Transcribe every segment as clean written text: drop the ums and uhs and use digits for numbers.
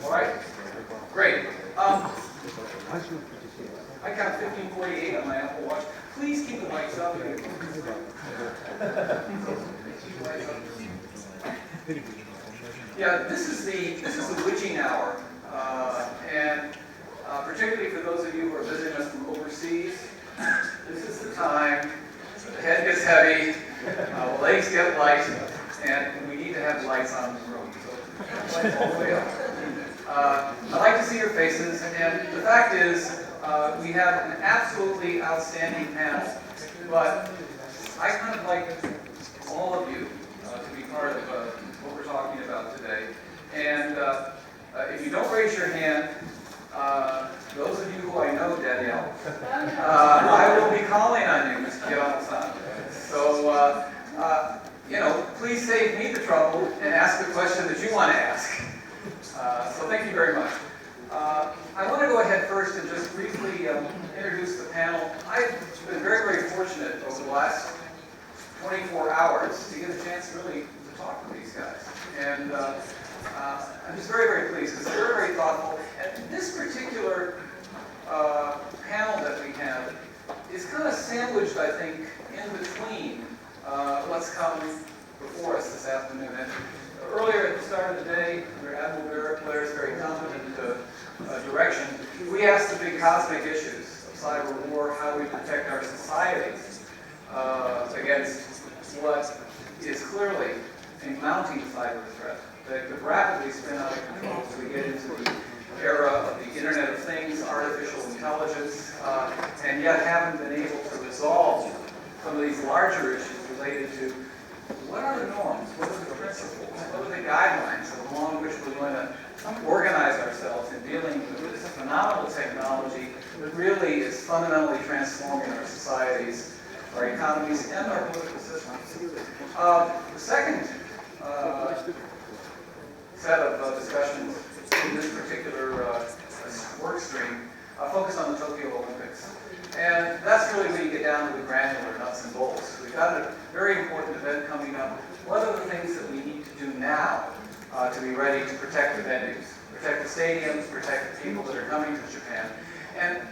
All right, great. I count 15:48 on my Apple Watch. Please keep the mics up. Yeah, this is the witching hour, and particularly for those of you who are visiting us from overseas, this is the time. The head gets heavy, the legs get light, and we need to have lights on in the room. So lights all the way up. I like to see your faces, and the fact is, we have an absolutely outstanding panel, but I kind of like all of you to be part of what we're talking about today. And if you don't raise your hand, those of you who I know, Danielle, I will be calling on you, Mr. Kiyomo-san. So, please save me the trouble and ask the question that you want to ask. So thank you very much. I want to go ahead first and just briefly introduce the panel. I've been very, very fortunate over the last 24 hours to get a chance really to talk to these guys. And I'm just very, very pleased because they're very, very thoughtful. And this particular panel that we have is kind of sandwiched, I think, in between what's coming before us this afternoon. And earlier at the start of the day, under Admiral Blair's very competent direction, we asked the big cosmic issues of cyber war, how we protect our societies against what is clearly a mounting cyber threat that could rapidly spin out of control as we get into the era of the Internet of Things, artificial intelligence, and yet haven't been able to resolve some of these larger issues related to what are the norms, what are the principles, what are the guidelines along which we're going to organize ourselves in dealing with this phenomenal technology that really is fundamentally transforming our societies, our economies, and our political systems. The second set of discussions in this particular work stream focus on the Tokyo Olympics. And that's really where you get down to the granular nuts and bolts. We've got a very important event coming up. What are the things that we need to do now to be ready to protect the venues, protect the stadiums, protect the people that are coming to Japan? And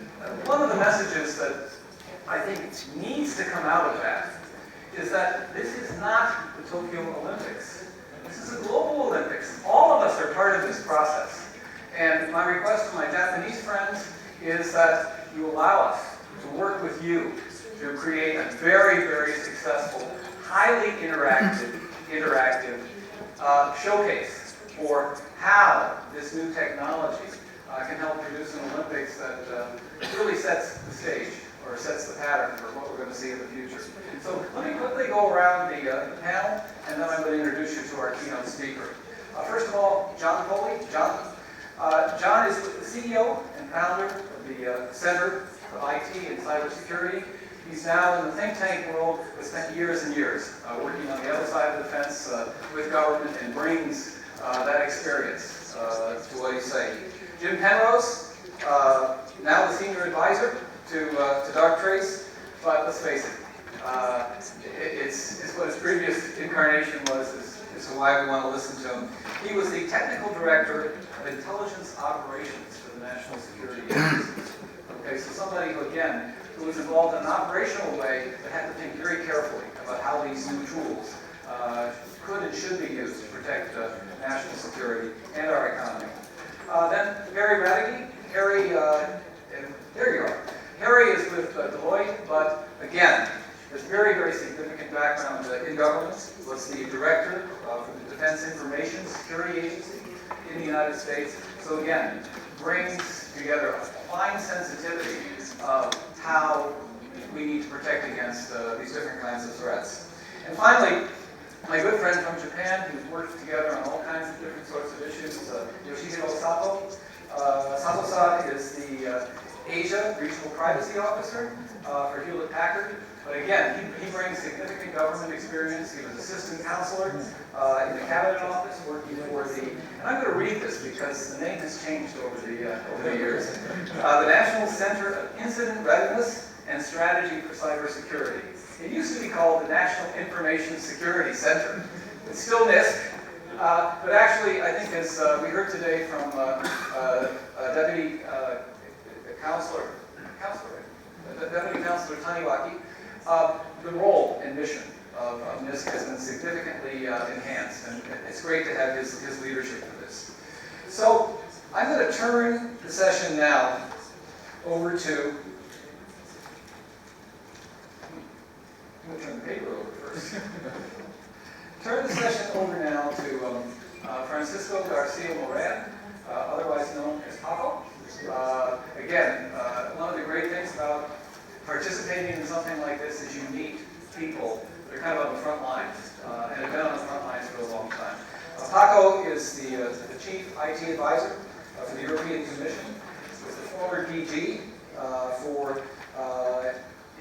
one of the messages that I think needs to come out of that is that this is not the Tokyo Olympics. This is a global Olympics. All of us are part of this process. And my request to my Japanese friends is that you allow us to work with you to create a very, very successful, highly interactive showcase for how this new technology can help produce an Olympics that really sets the stage or sets the pattern for what we're going to see in the future. So let me quickly go around the panel, and then I'm going to introduce you to our keynote speaker. First of all, John Coley. John is the CEO and founder of the Center for IT and Cybersecurity. He's now in the think tank world, but spent years and years working on the other side of the fence with government and brings that experience to what he's saying. Jim Penrose, now the senior advisor to Darktrace, but let's face it, it's what his previous incarnation was, is why we want to listen to him. He was the technical director of intelligence operations for the National Security Agency. Okay, so somebody who, again, who was involved in an operational way but had to think very carefully about how these new tools could and should be used to protect national security and our economy. Then Harry Radeke. Harry, there you are. Harry is with Deloitte, but again, has very, very significant background in government. Was the director for the Defense Information Security Agency in the United States. So again, brings together a fine sensitivity of how we need to protect against these different kinds of threats. And finally, my good friend from Japan, who's worked together on all kinds of different sorts of issues, Yoshihiro Sato. Sato-san is the Asia Regional Privacy Officer for Hewlett-Packard. But again, he brings significant government experience. He was assistant counselor in the cabinet office, working for the, and I'm going to read this because the name has changed over the years, the National Center of Incident Readiness and Strategy for Cybersecurity. It used to be called the National Information Security Center. It's still NIST, But actually, I think as we heard today from Deputy Deputy Councilor Taniwaki, the role and mission of NISC has been significantly enhanced, and it's great to have his leadership for this. So I'm going to turn the session now over to, I'm going to turn the paper over first. Turn the session over now to Francisco Garcia Moran, otherwise known as Paco. Again, one of the great things about participating in something like this is you meet people that are kind of on the front lines and have been on the front lines for a long time. Paco is the Chief IT Advisor for the European Commission. He's the former DG for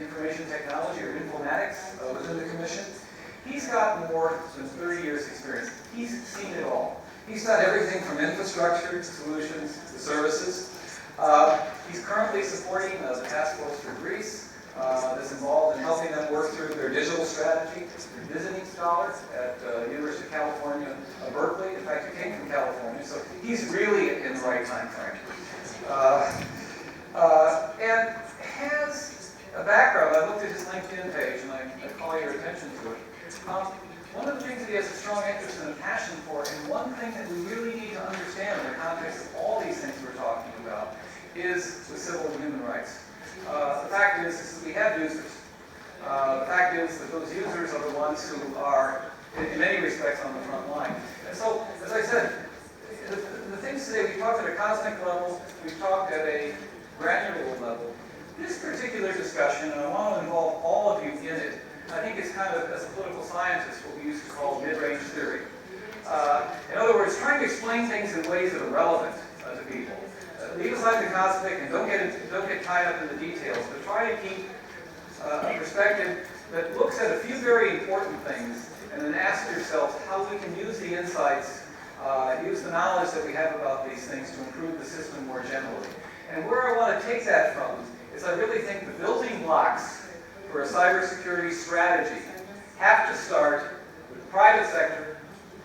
Information Technology or Informatics within the Commission. He's got more than 30 years experience. He's seen it all. He's done everything from infrastructure to solutions to services. He's currently supporting the task force for Greece that's involved in helping them work through their digital strategy. He's a visiting scholar at the University of California, Berkeley. In fact, he came from California, so he's really in the right time frame. And has a background. I looked at his LinkedIn page, and I call your attention to it. One of the things that he has a strong interest and a passion for, and one thing that we really need to understand in the context of all these things we're talking about, is with civil and human rights. The fact is that we have users. The fact is that those users are the ones who are, in many respects, on the front line. And so, as I said, the things today, we talked at a cosmic level, we've talked at a granular level. This particular discussion, and I want to involve all of you in it, I think it's kind of, as a political scientist, what we used to call mid-range theory. In other words, trying to explain things in ways that are relevant to people. Leave aside the cosmic and don't get tied up in the details, but try to keep a perspective that looks at a few very important things and then ask yourself how we can use the insights, use the knowledge that we have about these things to improve the system more generally. And where I want to take that from is I really think the building blocks for a cybersecurity strategy have to start with the private sector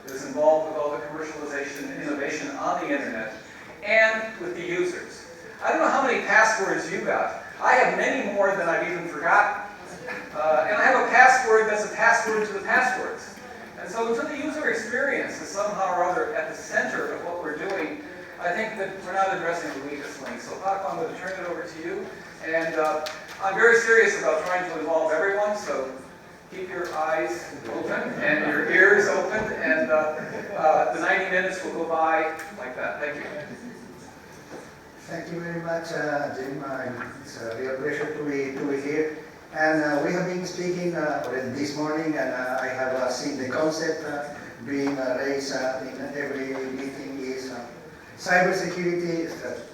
that's involved with all the commercialization and innovation on the internet, and with the users. I don't know how many passwords you got. I have many more than I've even forgotten. And I have a password that's a password to the passwords. And so until the user experience is somehow or other at the center of what we're doing, I think that we're not addressing the weakest link. So Paco, I'm going to turn it over to you. And I'm very serious about trying to involve everyone, so keep your eyes open and your ears open, and the 90 minutes will go by like that. Thank you. Thank you very much, Jim. It's a real pleasure to be here. And we have been speaking already this morning, and I have seen the concept being raised in every meeting is cybersecurity strategy.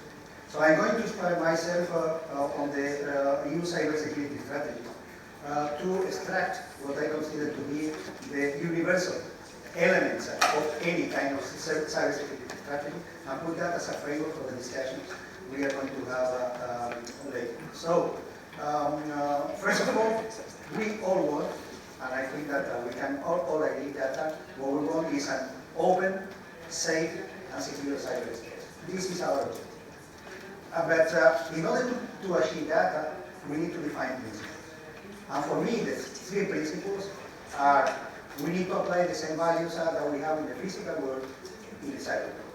So I'm going to explain myself on the EU cybersecurity strategy to extract what I consider to be the universal elements of any kind of cybersecurity strategy and put that as a framework for the discussions we are going to have later. So, first of all, we all want, and I think that we can all agree that what we want is an open, safe, and secure cyberspace. This is our objective. But in order to achieve that, we need to define principles. And for me, the three principles are: we need to apply the same values that we have in the physical world in the cyber world.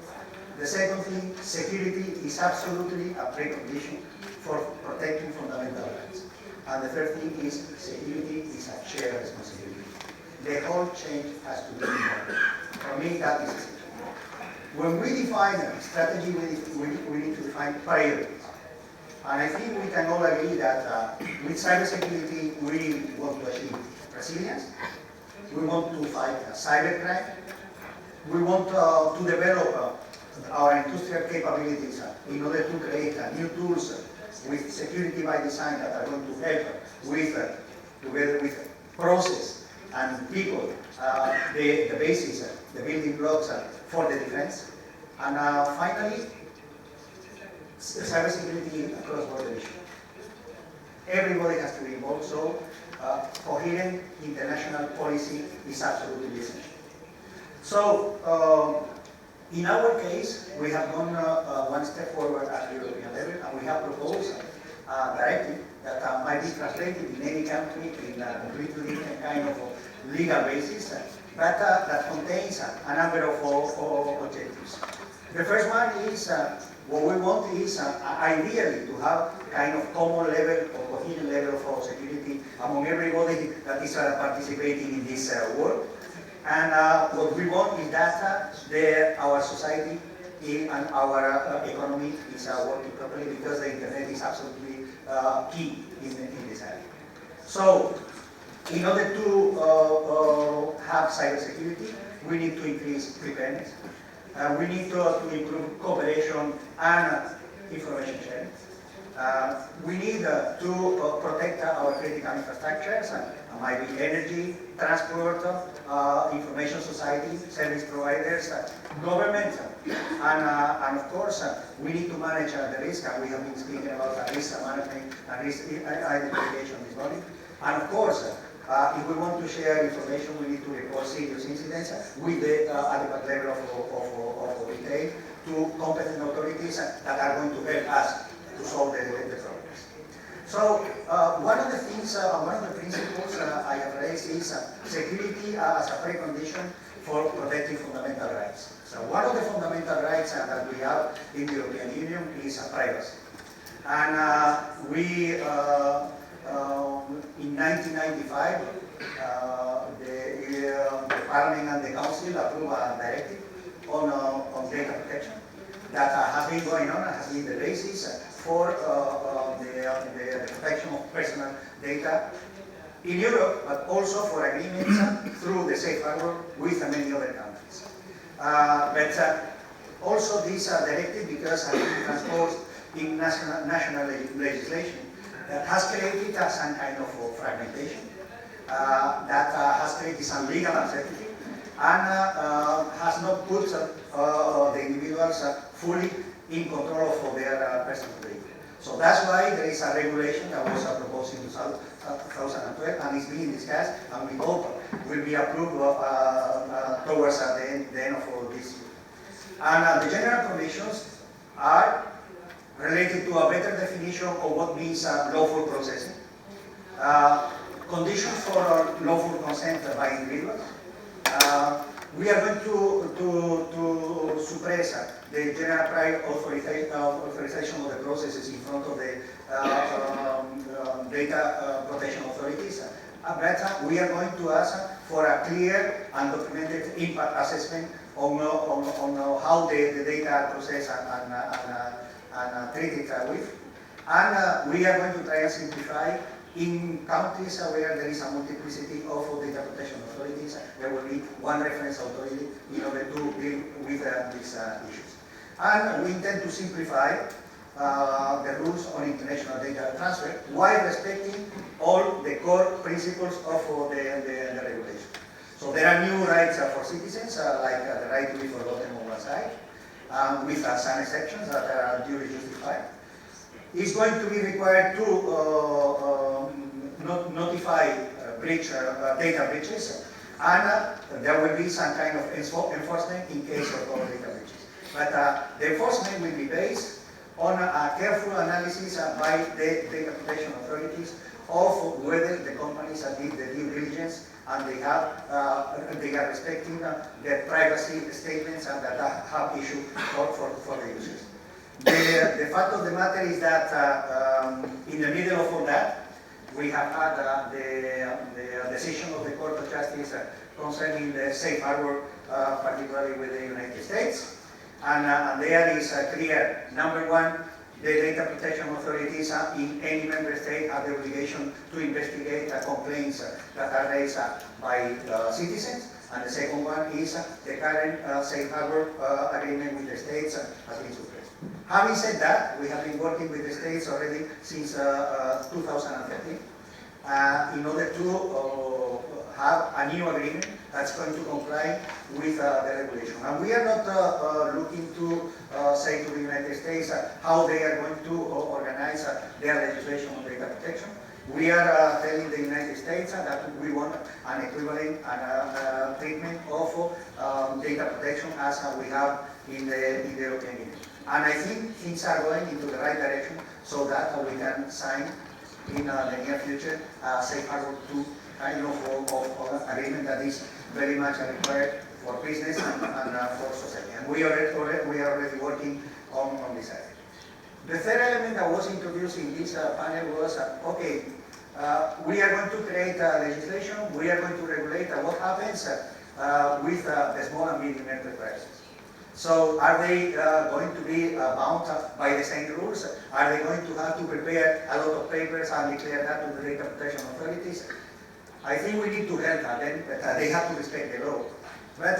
The second thing, security is absolutely a precondition for protecting fundamental rights. And the third thing is security is a shared responsibility. The whole chain has to be involved. For me, that is essential. When we define a strategy, we need to define priorities. And I think we can all agree that with cybersecurity, we want to achieve resilience. We want to fight cybercrime. We want to develop our industrial capabilities in order to create new tools with security by design that are going to help with, together with process and people, the basis, the building blocks for the defense. And finally, cybersecurity across border issues. Everybody has to be involved, so coherent international policy is absolutely essential. So, in our case, we have gone one step forward at the European level, and we have proposed a directive that might be translated in any country in a completely different kind of legal basis, but that contains a number of objectives. The first one is, what we want is ideally to have kind of common level or coherent level of security among everybody that is participating in this work. And what we want is that our society and our economy is working properly, because the internet is absolutely key in this area. So, in order to have cybersecurity, we need to increase preparedness. We need to improve cooperation and information sharing. We need to protect our critical infrastructures, might be energy, transport, information society, service providers, government, and of course, we need to manage the risk, and we have been speaking about risk management and risk identification this morning. And of course, if we want to share information, we need to report serious incidents with the adequate level of detail to competent authorities that are going to help us to solve the problems. So one of the things, one of the principles I have raised is security as a precondition for protecting fundamental rights. So one of the fundamental rights that we have in the European Union is privacy. And in 1995, the Parliament and the Council approved a directive on data protection that has been going on and has been the basis for the protection of personal data in Europe, but also for agreements through the safe harbor with many other countries. But also this directive, because it has been transposed in national legislation, that has created some kind of fragmentation, that has created some legal uncertainty, and has not put the individuals fully in control of their personal data. So that's why there is a regulation that was proposed in 2012, and is being discussed, and we hope will be approved towards the end of this year. And the general provisions are related to a better definition of what means lawful processing, conditions for lawful consent by individuals. We are going to suppress the general prior authorization of the processes in front of the data protection authorities. But we are going to ask for a clear and documented impact assessment on how the data are processed and treated with. And we are going to try and simplify. In countries where there is a multiplicity of data protection authorities, there will be one reference authority in order to deal with these issues. And we intend to simplify the rules on international data transfer while respecting all the core principles of the regulation. So there are new rights for citizens, like the right to be forgotten on one side, with some exceptions that are duly justified. Is going to be required to notify data breaches, and there will be some kind of enforcement in case of data breaches. But the enforcement will be based on a careful analysis by the data protection authorities of whether the companies did the due diligence and they are respecting their privacy statements and that have issued for the users. The fact of the matter is that in the middle of all that, we have had the decision of the Court of Justice concerning the safe harbor, particularly with the United States. And there is clear, number one, the data protection authorities in any member state have the obligation to investigate complaints that are raised by citizens. And the second one is the current safe harbor agreement with the states has been suppressed. Having said that, we have been working with the states already since 2013 in order to have a new agreement that's going to comply with the regulation. And we are not looking to say to the United States how they are going to organize their legislation on data protection. We are telling the United States that we want an equivalent treatment of data protection as we have in the European Union. And I think things are going into the right direction so that we can sign in the near future Safe Harbor 2 kind of agreement that is very much required for business and for society. And we are already working on this area. The third element that was introduced in this panel was, okay, we are going to create legislation, we are going to regulate what happens with the small and medium enterprises. So are they going to be bound by the same rules? Are they going to have to prepare a lot of papers and declare that to the data protection authorities? I think we need to help them, but they have to respect the law. But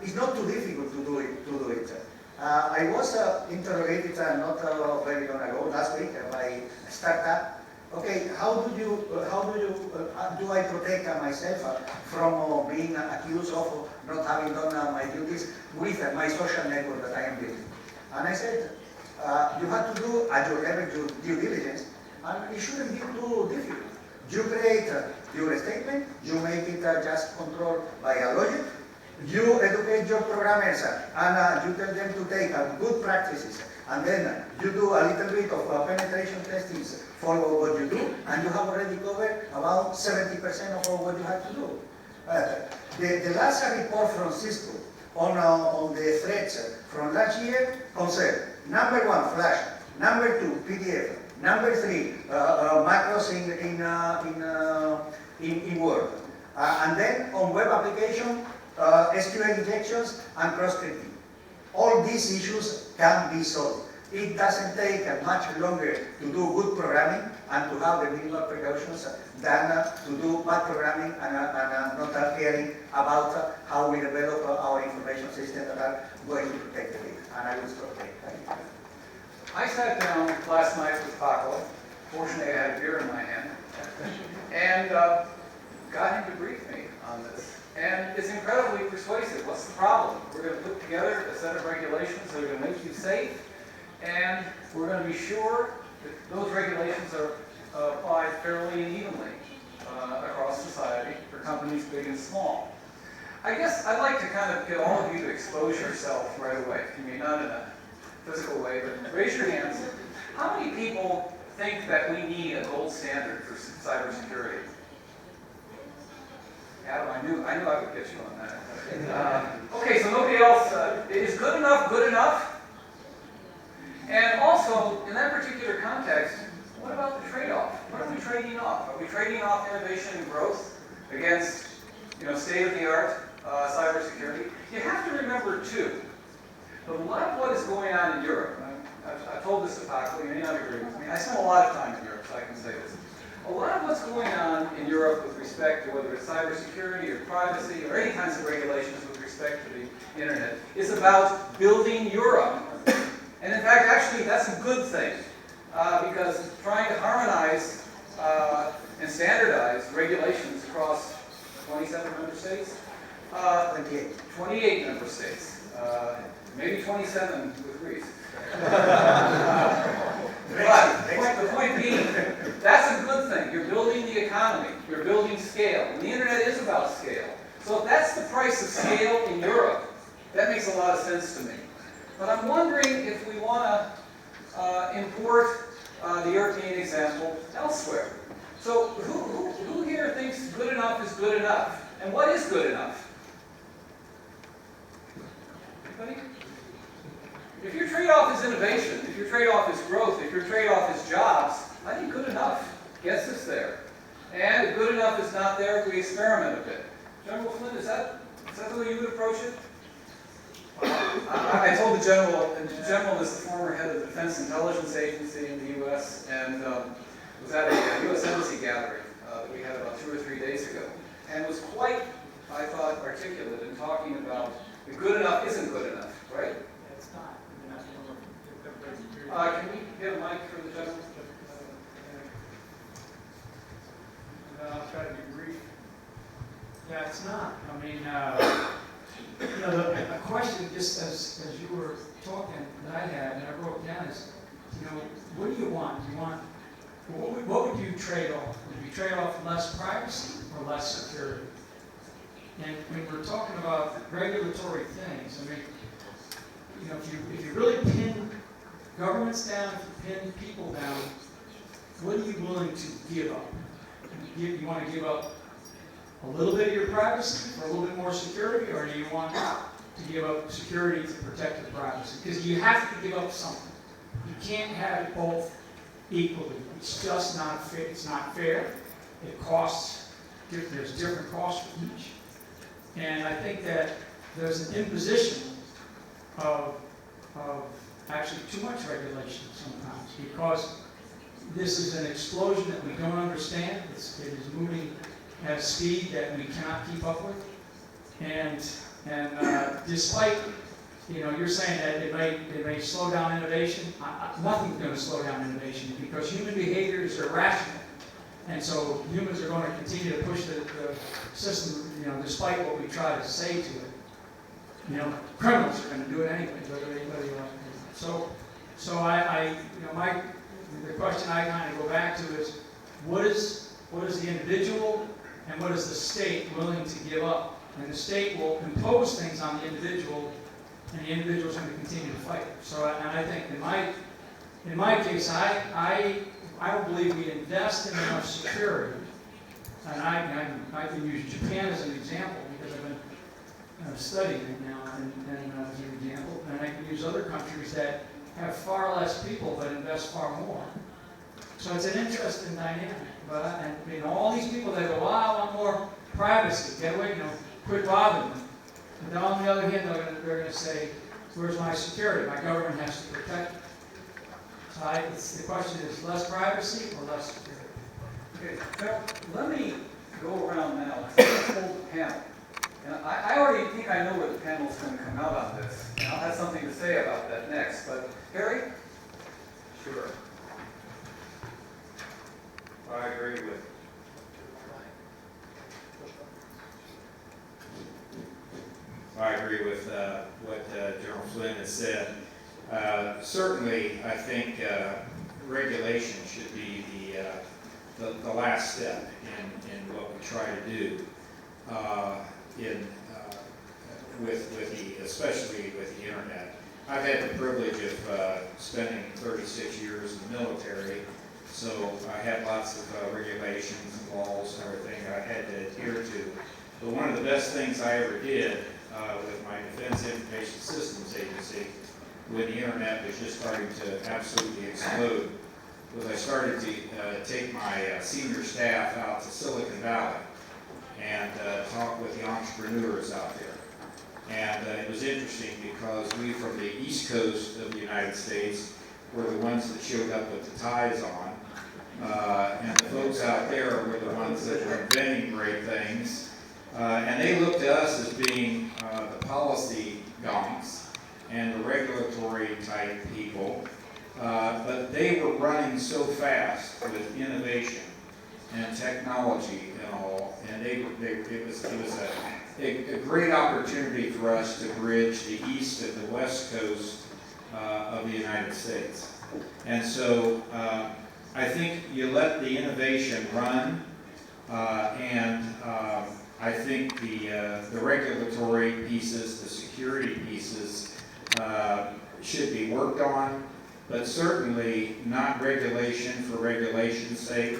it's not too difficult to do it. I was interrogated not very long ago, last week, by a startup. Okay, how do I protect myself from being accused of not having done my duties with my social network that I am building? And I said, you have to do at your level due diligence, and it shouldn't be too difficult. You create your statement, you make it just controlled by a lawyer, you educate your programmers and you tell them to take good practices, and then you do a little bit of penetration testings for what you do, and you have already covered about 70% of what you have to do. The last report from Cisco on the threats from last year concerned, number 1, Flash, number 2, PDF, number 3, macros in Word, and then on web application, SQL injections and cross-scripting. All these issues can be solved. It doesn't take much longer to do good programming and to have the minimal precautions than to do bad programming and not caring about how we develop our information systems that are going to protect the data. And I will stop there. Thank you. I sat down last night with Paco. Fortunately, I had a beer in my hand. And got him to brief me on this. And it's incredibly persuasive. What's the problem? We're going to put together a set of regulations that are going to make you safe, and we're going to be sure that those regulations are applied fairly and evenly across society for companies big and small. I guess I'd like to kind of get all of you to expose yourself right away. I mean, not in a physical way, but raise your hands. How many people think that we need a gold standard for cybersecurity? Adam, I knew I would get you on that. Okay, so nobody else. Is good enough good enough? And also, in that particular context, what about the trade-off? What are we trading off? Are we trading off innovation and growth against, state-of-the-art cybersecurity? You have to remember, too, that a lot of what is going on in Europe, I've told this to Paco, you may not agree with me, I spent a lot of time in Europe, so I can say this. A lot of what's going on in Europe with respect to whether it's cybersecurity or privacy or any kinds of regulations with respect to the internet is about building Europe. And in fact, actually, that's a good thing because trying to harmonize and standardize regulations across 27 member states, 28 member states, maybe 27 with Greece. But the point being, that's a good thing. You're building the economy. You're building scale. And the internet is about scale. So if that's the price of scale in Europe, that makes a lot of sense to me. But I'm wondering if we want to import the European example elsewhere. So who here thinks good enough is good enough? And what is good enough? Anybody? If your trade-off is innovation, if your trade-off is growth, if your trade-off is jobs, I think good enough gets us there. And if good enough is not there, we experiment a bit. General Flynn, is that the way you would approach it? I told the general is the former head of the Defense Intelligence Agency in the U.S. and was at a U.S. Embassy gathering that we had about 2 or 3 days ago, and was quite, I thought, articulate in talking about the good enough isn't good enough, right? It's not. Can we get a mic for the general? I'll try to be brief. Yeah, it's not. I mean, a question just as you were talking that I had and I wrote down is, what do you want? Do you want What would you trade off? Would you trade off less privacy or less security? And when we're talking about regulatory things, I mean, you know, if you really pin governments down, if you pin people down, what are you willing to give up? You want to give up a little bit of your privacy for a little bit more security, or do you want to give up security to protect your privacy? Because you have to give up something. You can't have it both equally. It's just not fair. It's not fair. It costs. There's different costs for each. And I think that there's an imposition of actually too much regulation sometimes, because this is an explosion that we don't understand. It is moving at a speed that we cannot keep up with. And despite, you know, you're saying that it may slow down innovation. Nothing's going to slow down innovation, because human behavior is irrational. And so humans are going to continue to push the system, you know, despite what we try to say to it. You know, criminals are going to do it anyway, whether anybody else. So you know, the question I kind of go back to is, what is the individual and what is the state willing to give up? And the state will impose things on the individual, and the individual is going to continue to fight. So, and I think in my case, I don't believe we invest in enough security. And I can use Japan as an example, because I've been studying it now, and as an example. And I can use other countries that have far less people but invest far more. So it's an interesting dynamic. But and you know, all these people that go, "Well, I want more privacy. Get away, you know, quit bothering me." And then on the other hand, they're going to say, "Where's my security? My government has to protect me." So the question is, less privacy or less security? Okay, Phil, let me go around now to this whole panel. And I already think I know where the panel's going to come out on this, and I'll have something to say about that next. But Harry? Sure. I agree with. I agree with what General Flynn has said. Certainly, I think regulation should be the last step in what we try to do especially with the internet. I've had the privilege of spending 36 years in the military, so I had lots of regulations and laws and everything I had to adhere to. But one of the best things I ever did with my Defense Information Systems Agency, when the internet was just starting to absolutely explode, was I started to take my senior staff out to Silicon Valley and talk with the entrepreneurs out there. And it was interesting, because we from the East Coast of the United States were the ones that showed up with the ties on. And the folks out there were the ones that were inventing great things. And they looked to us as being the policy gonks and the regulatory type people. But they were running so fast with innovation and technology and all, and it was a great opportunity for us to bridge the east and the west coast of the United States. And so I think you let the innovation run, and I think the regulatory pieces, the security pieces should be worked on, but certainly not regulation for regulation's sake.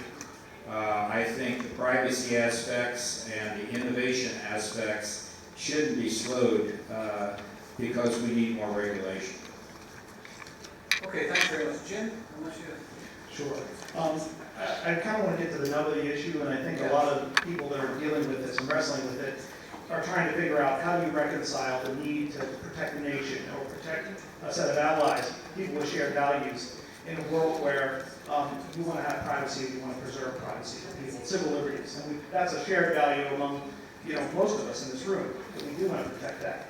I think the privacy aspects and the innovation aspects shouldn't be slowed because we need more regulation. Okay, thanks very much. Jim, unless you... Sure. I kind of want to get to the nub of the issue, and I think a lot of people that are dealing with this and wrestling with it are trying to figure out, how do you reconcile the need to protect the nation or protect a set of allies, people with shared values, in a world where you want to have privacy, you want to preserve privacy for people, civil liberties, and that's a shared value among most of us in this room, that we do want to protect that.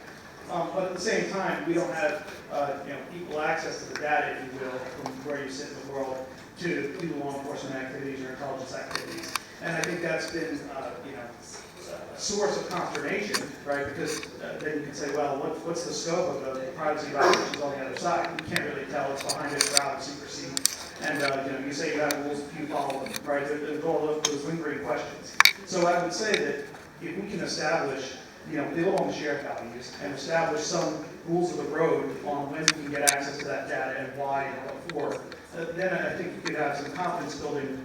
But at the same time, we don't have equal access to the data, if you will, from where you sit in the world to do law enforcement activities or intelligence activities. And I think that's been a source of consternation, right? Because then you can say, well, what's the scope of the privacy violations on the other side? You can't really tell. It's behind a shroud of secrecy. And, you say you have rules, you follow them, right? There's all of those lingering questions. So I would say that if we can establish, build on the shared values and establish some rules of the road on when we can get access to that data and why and what for, then I think you could have some confidence building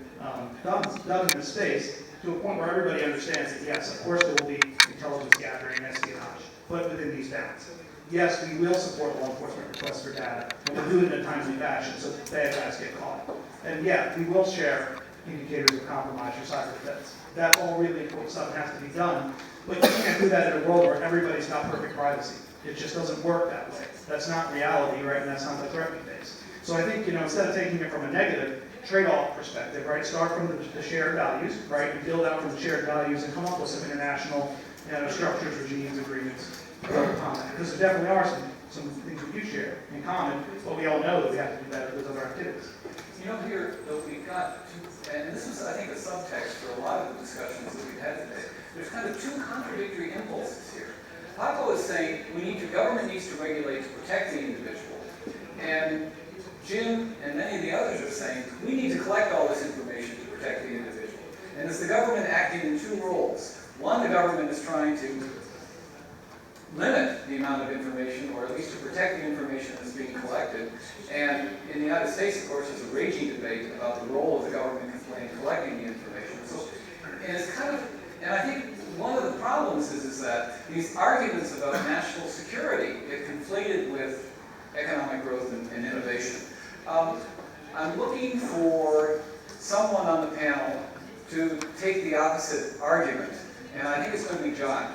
done in the space to a point where everybody understands that, yes, of course there will be intelligence gathering and espionage, but within these bounds. Yes, we will support law enforcement requests for data, and we'll do it in a timely fashion so that bad guys get caught. And yeah, we will share indicators of compromise for cyber defense. That's all really important stuff that has to be done, but you can't do that in a world where everybody's got perfect privacy. It just doesn't work that way. That's not reality, right? And that's not the threat we face. So I think, instead of taking it from a negative trade-off perspective, right, start from the shared values, right, and build out from the shared values and come up with some international structures, regimes, agreements, because there definitely are some things we do share in common, but we all know that we have to do better with other activities. Here, though, we've got two, and this is, I think, a subtext for a lot of the discussions that we've had today. There's kind of two contradictory impulses here. Paco is saying government needs to regulate to protect the individual, and Jim and many of the others are saying we need to collect all this information to protect the individual. And it's the government acting in two roles. One, the government is trying to limit the amount of information, or at least to protect the information that's being collected. And in the United States, of course, there's a raging debate about the role of the government in collecting the information. So, and it's kind of, and I think one of the problems is that these arguments about national security get conflated with economic growth and innovation. I'm looking for someone on the panel to take the opposite argument, and I think it's going to be John.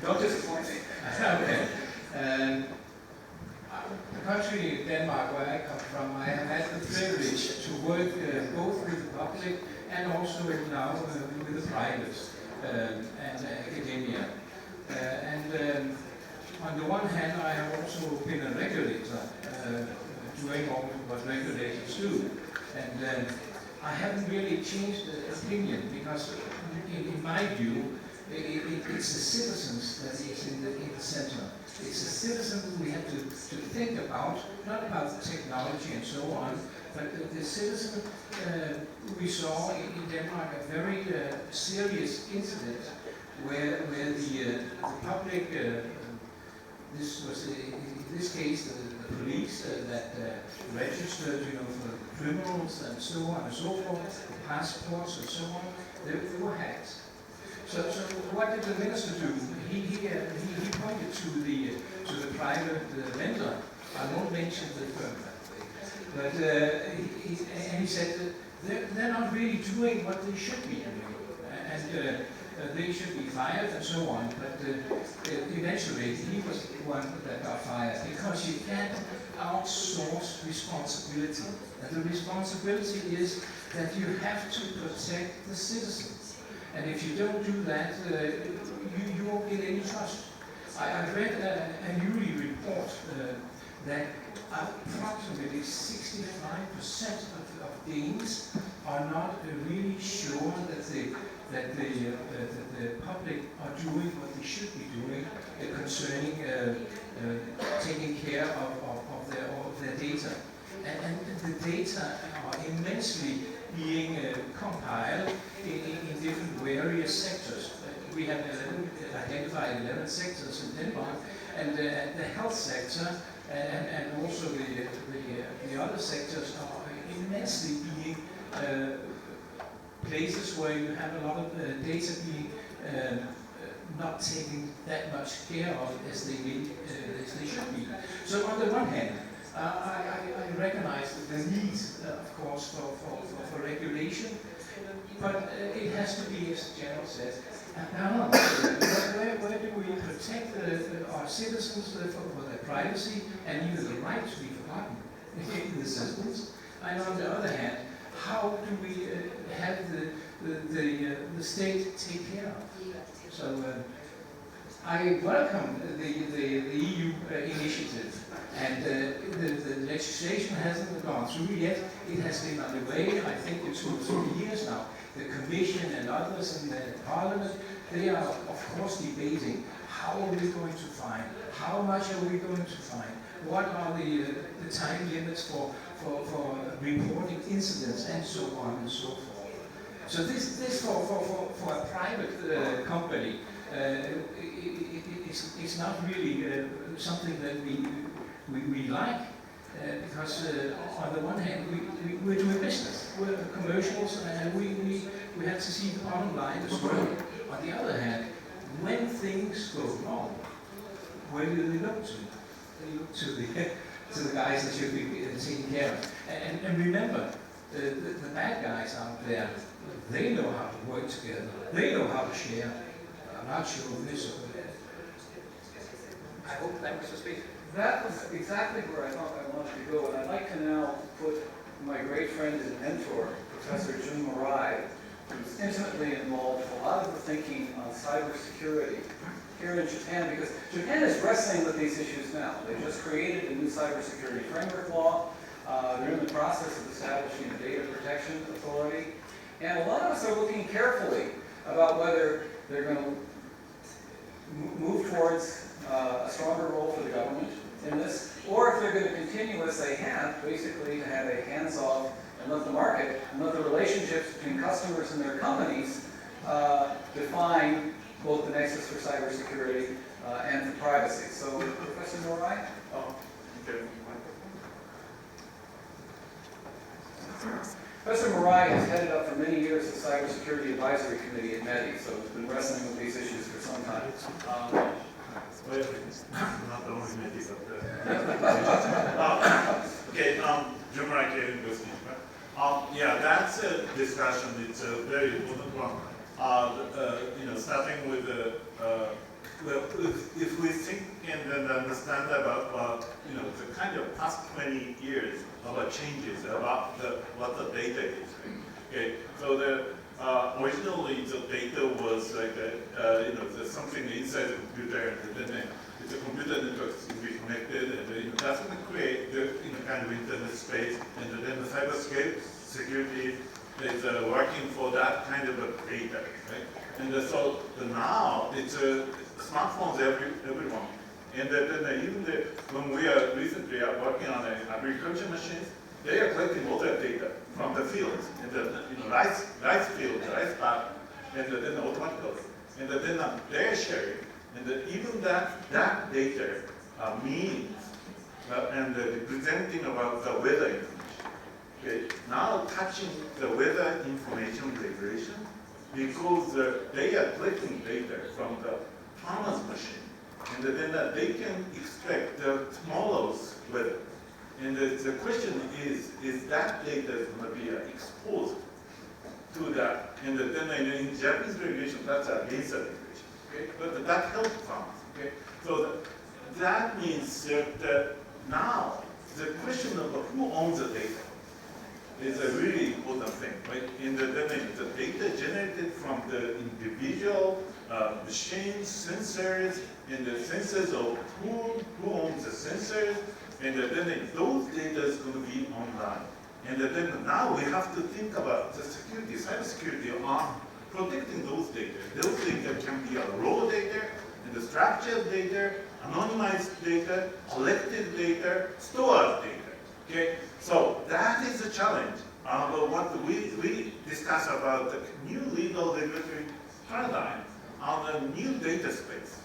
Don't disappoint me. Okay. The country, Denmark, where I come from, I have had the privilege to work both with the public and also now with the private and academia. On the one hand, I have also been a regulator, doing all what regulators do. And I haven't really changed the opinion because, in my view, it's the citizens that is in the center. It's the citizens we have to think about, not about the technology and so on, but the citizen. We saw in Denmark a very serious incident where the public, this was in this case the police that registered, for criminals and so on and so forth, passports and so on, they were hacked. So what did the minister do? He pointed to the private vendor. I won't mention the firm, but he said that they're not really doing what they should be doing, and they should be fired and so on. But eventually he was the one that got fired because you can't outsource responsibility, and the responsibility is that you have to protect the citizens. And if you don't do that, you won't get any trust. I've read a URI report that approximately 65% of Danes are not really sure that the public are doing what they should be doing concerning taking care of their data. And the data are immensely being compiled in different various sectors. We have identified 11 sectors in Denmark, and the health sector and also the other sectors are immensely being places where you have a lot of data being not taken that much care of as they should be. So on the one hand, I recognize the need, of course, for regulation, but it has to be, as General said, where do we protect our citizens for their privacy and even the right to be forgotten in the systems? And on the other hand, how do we have the state take care of? So I welcome the EU initiative, and the legislation hasn't gone through yet. It has been underway, I think it's 2 or 3 years now. The Commission and others in the Parliament, they are of course debating how how are we going to find? How much are we going to find? What are the time limits for reporting incidents and so on and so forth? So this for a private company, it's not really something that we like. Because on the one hand, we're doing business, we're commercials, and we have to see the bottom line as well. On the other hand, when things go wrong, where do they look to? They look to the guys that should be taking care of. And remember, the bad guys out there, they know how to work together. They know how to share. I'm not sure of this or that. I hope that was the speaker. That was exactly where I thought I wanted to go, and I'd like to now put my great friend and mentor, Professor Jun Murai, who's intimately involved with a lot of the thinking on cybersecurity here in Japan, because Japan is wrestling with these issues now. They just created a new cybersecurity framework law. They're in the process of establishing a data protection authority. And a lot of us are looking carefully about whether they're going to move towards a stronger role for the government in this, or if they're going to continue as they have, basically to have a hands-off and let the market and let the relationships between customers and their companies define both the nexus for cybersecurity and for privacy. So, Professor Murai? Professor Murai has headed up for many years the Cybersecurity Advisory Committee at METI, so has been wrestling with these issues for some time. Well, not the only maybe, okay, Jim Wright here in Boston. Yeah, that's a discussion. It's a very important one. Starting with the, well, if we think and then understand about, the kind of past 20 years about changes about what the data is. Okay, so originally the data was like there's something inside the computer, and then it's a computer network to be connected, and that's going to create the kind of internet space, and then the cyber security is working for that kind of a data, right? And so now it's smartphones everyone, and then even when we are recently working on agriculture machines, they are collecting all that data from the fields, and the rice fields, rice paddy, and then automatically, and then they're sharing, and even that data means and presenting about the weather information. Okay, now touching the weather information regulation, because they are collecting data from the farmer's machine, and then they can expect tomorrow's weather. And the question is that data going to be exposed to that? And then in Japanese regulation, that's a laser regulation. Okay, but that helps farmers. Okay, so that means that now the question of who owns the data is a really important thing, right? And then the data generated from the individual machines, sensors, and the sensors of who owns the sensors, and then those data is going to be online. And then now we have to think about the security, cybersecurity on protecting those data. Those data can be raw data, and the structured data, anonymized data, collected data, stored data. Okay, so that is a challenge. What we discuss about the new legal regulatory paradigm on the new data space.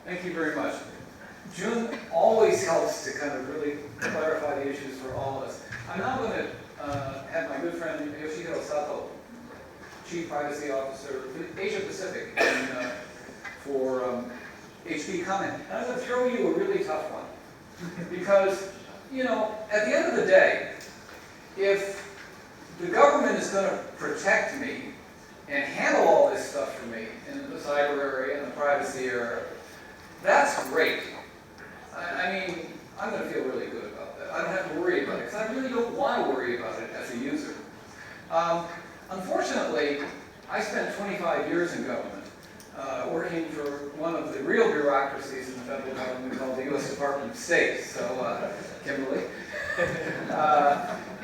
Thank you very much. Jun always helps to kind of really clarify the issues for all of us. I'm now going to have my good friend Yoshihiro Sato, Chief Privacy Officer for Asia Pacific, and for HP comment. And I'm going to throw you a really tough one. Because, at the end of the day, if the government is going to protect me and handle all this stuff for me in the cyber area and the privacy area, that's great. I mean, I'm going to feel really good about that. I don't have to worry about it, because I really don't want to worry about it as a user. Unfortunately, I spent 25 years in government, working for one of the real bureaucracies in the federal government called the U.S. Department of State, so Kimberly.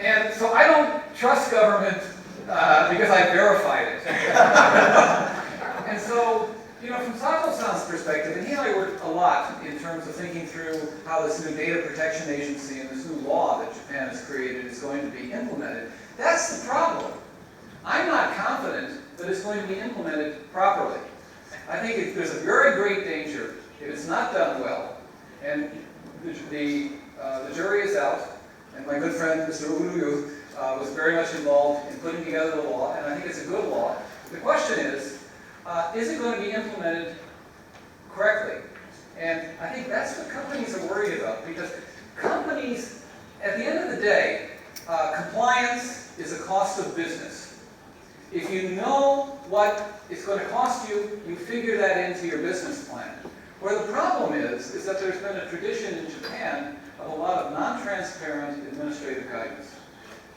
And so I don't trust government because I verified it. And so, You know, from Sato-san's perspective, and he and I worked a lot in terms of thinking through how this new data protection agency and this new law that Japan has created is going to be implemented. That's the problem. I'm not confident that it's going to be implemented properly. I think there's a very great danger if it's not done well, and the jury is out, and my good friend, Mr. Uruyu, was very much involved in putting together the law, and I think it's a good law. The question is it going to be implemented correctly? And I think that's what companies are worried about, because companies, at the end of the day, compliance is a cost of business. If you know what it's going to cost you, you figure that into your business plan. Where the problem is that there's been a tradition in Japan of a lot of non-transparent administrative guidance.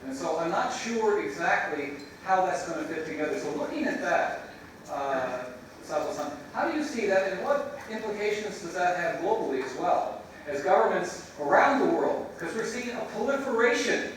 And so I'm not sure exactly how that's going to fit together. So looking at that, Sato-san, how do you see that, and what implications does that have globally as well, as governments around the world? Because we're seeing a proliferation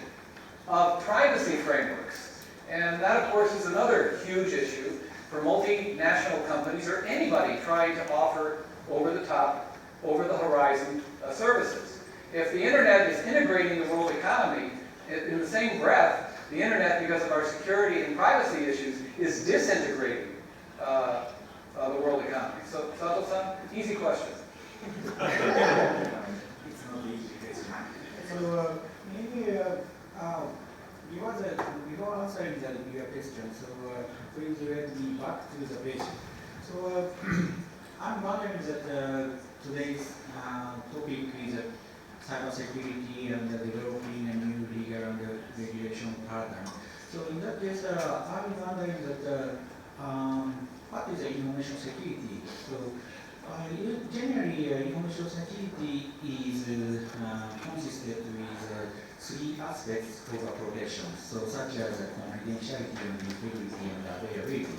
of privacy frameworks. And that, of course, is another huge issue for multinational companies or anybody trying to offer over-the-top, over-the-horizon services. If the internet is integrating the world economy, in the same breath, the internet, because of our security and privacy issues, is disintegrating the world economy. So, Sato-san, easy question. It's not easy question. So maybe before answering your question, so please let me back to the basic. So I'm wondering that today's topic is cybersecurity and developing a new legal and regulation paradigm. So in that case, I'm wondering that what is information security? So generally, information security is consistent with three aspects of protection, so such as confidentiality and integrity and availability.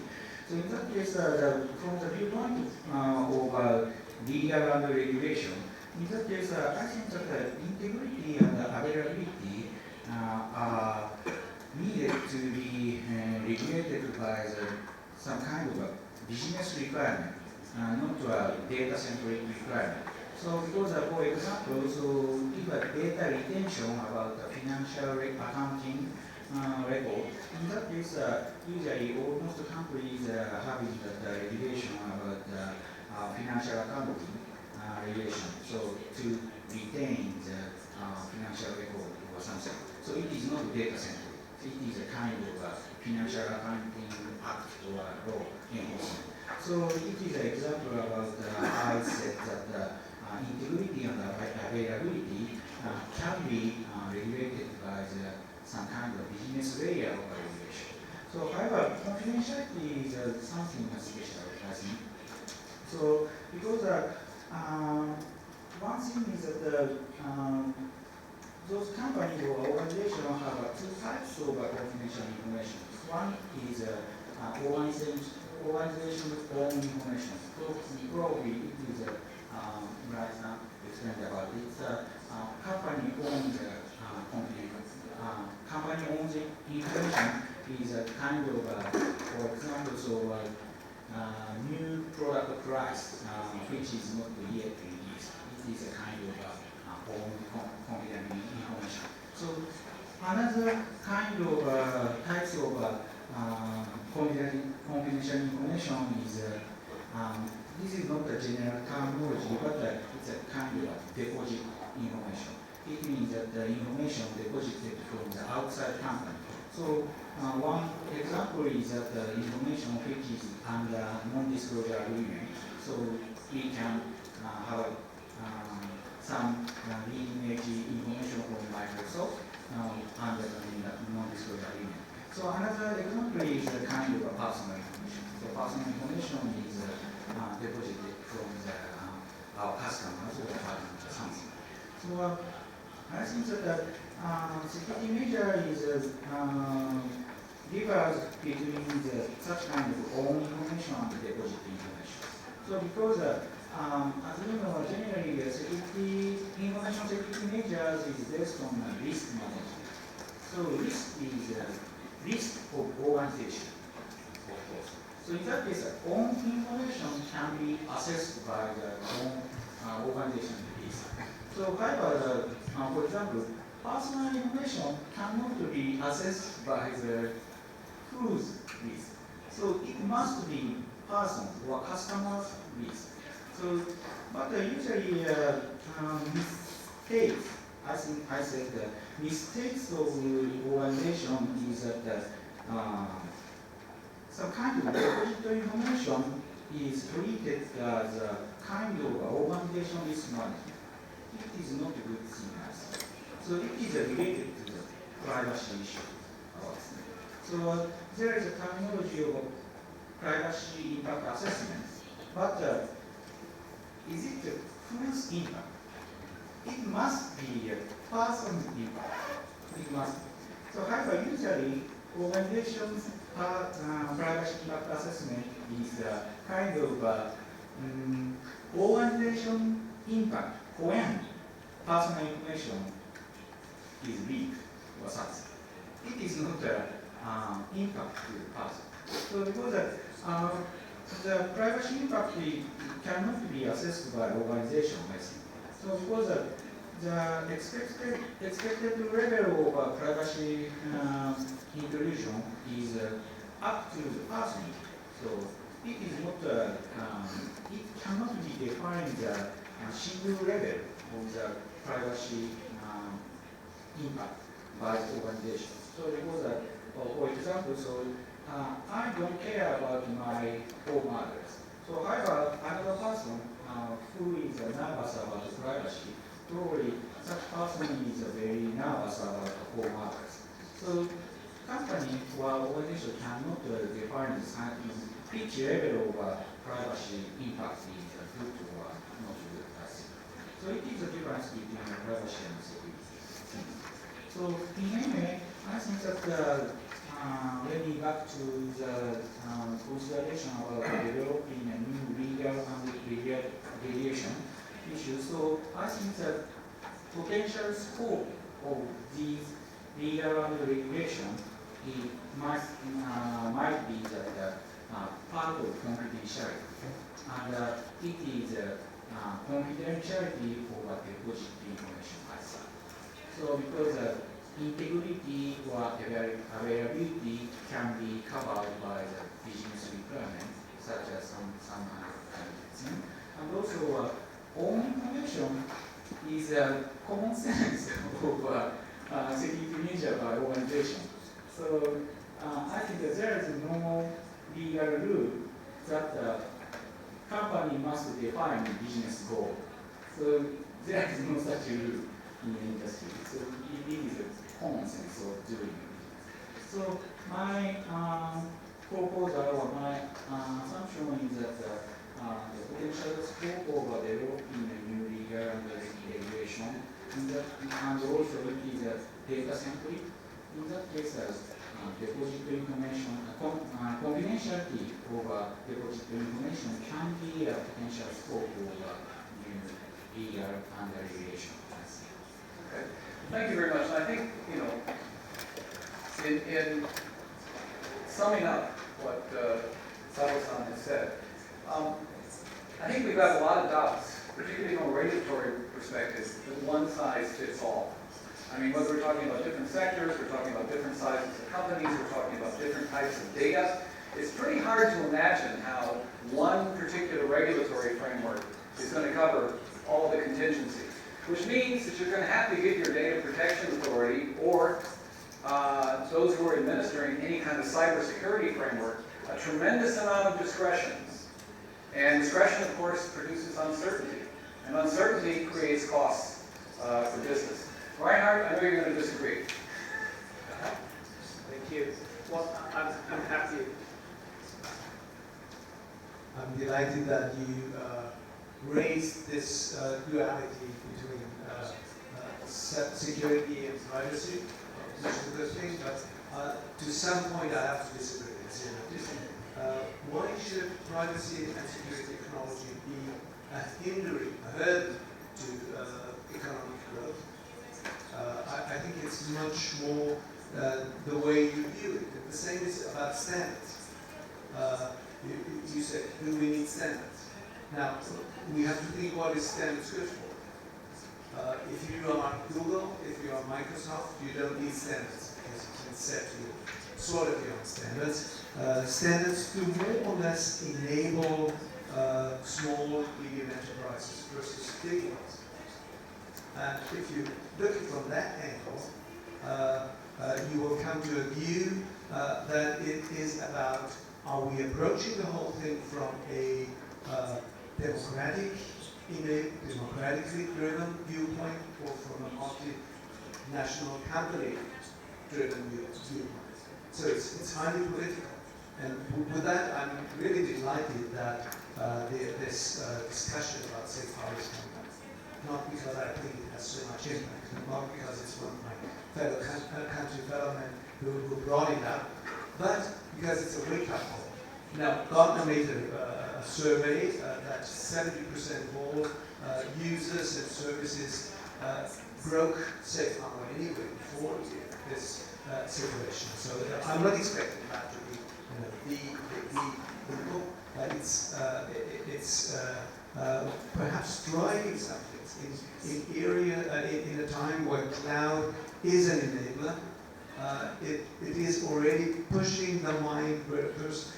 So in that case, from the viewpoint of legal and regulation, in that case, I think that integrity and availability are needed to be regulated by some kind of a business requirement, not a data-centric requirement. So because, for example, so if a data retention about the financial accounting record, in that case, usually almost countries having the regulation about financial accounting regulation, so to retain the financial record or something. So it is not data centric. It is a kind of financial accounting act or law enforcement. So it is an example about I said that integrity and availability can be regulated by some kind of business layer of regulation. So however, confidentiality is something special, I think. So because one thing is that those companies or organizations have two types of confidential information. One is organization's own information. Probably it is right now explained about it. It's company owns company owns information is a kind of for example, so new product price which is not yet released. It is a kind of own confidential information. So another kind of types of confidential information is this is not a general terminology, but it's a kind of deposit information. It means that the information deposited from the outside company. So one example is that the information which is under non-disclosure agreement. So we can have some leading-edge information from Microsoft under the non-disclosure agreement. So another example is a kind of personal information. So personal information is deposited from our customers or partners or something. So I think that security measure is differs between such kind of own information and deposit information. So because as you know, generally security information security measures is based on risk management. So risk is risk of organization, of course. So in that case, own information can be accessed by the own organization piece. So however, for example, personal information cannot be accessed by the whose list. So it must be person or customer's list. So, but usually mistakes, I said mistakes of organization is that some kind of repository information is treated as a kind of organization risk management. It is not a good thing as so it is related to the privacy issue. So there is a terminology of privacy impact assessment, but is it whose impact? It must be a person's impact. It must be. So however, usually organizations privacy impact assessment is a kind of organization impact when personal information is leaked or something. It is not impact to the person. So because the privacy impact cannot be assessed by organization, I think. So because the expected level of privacy intrusion is up to the person. So it is not, it cannot be defined a single level of the privacy impact by the organization. So because, for example, so I don't care about my home address. So however, another person who is nervous about privacy, probably such person is very nervous about the home address. So company or organization cannot define which level of privacy impact is good or not good. So it is a difference between privacy and security. So in any way, I think that getting back to the consideration about developing a new legal and regulation issue, so I think that potential scope of these legal and regulation might be that part of confidentiality, and it is confidentiality for the deposit information myself. So because integrity or availability can be covered by the business requirement, such as some kind of thing. And also, own information is a common sense of security measure by organization. So I think that there is no legal rule that company must define business goal. So there is no such rule in the industry. So it is a common sense of doing it. So my proposal or my assumption is that the potential scope of developing a new legal and regulation, and also it is data centric. In that case, depository information, confidentiality of depository information can be a potential scope of new legal and regulation. Okay. Thank you very much. And I think, in summing up what Sato-san has said, I think we've got a lot of doubts, particularly from a regulatory perspective, that one size fits all. I mean, whether we're talking about different sectors, we're talking about different sizes of companies, we're talking about different types of data, it's pretty hard to imagine how one particular regulatory framework is going to cover all the contingencies. Which means that you're going to have to give your data protection authority or those who are administering any kind of cybersecurity framework a tremendous amount of discretion. And discretion, of course, produces uncertainty. And uncertainty creates costs for business. Reinhard, I know you're going to disagree. Thank you. Well, I'm happy. I'm delighted that you raised this duality between security and privacy, which is a good thing, but to some point I have to disagree. Why should privacy and security technology be a hindering, a burden to economic growth? I think it's much more the way you view it. The same is about standards. said, do we need standards? Now, we have to think what is standards good for. If you are Google, if you are Microsoft, you don't need standards because you can set sort of your own standards. Standards to more or less enable small, medium enterprises versus big ones. And if you look at it from that angle, you will come to a view that it is about, are we approaching the whole thing from a democratically driven viewpoint or from a multinational company driven viewpoint? So it's highly political. And with that, I'm really delighted that this discussion about safe harbor is coming up. Not because I think it has so much impact, not because it's one of my fellow country fellow men who brought it up, but because it's a wake-up call. Now, Gartner made a survey that 70% of all users and services broke safe harbor anyway before this situation. So I'm not expecting that to be the book. It's perhaps driving something in a time where cloud is an enabler. It is already pushing the mind workers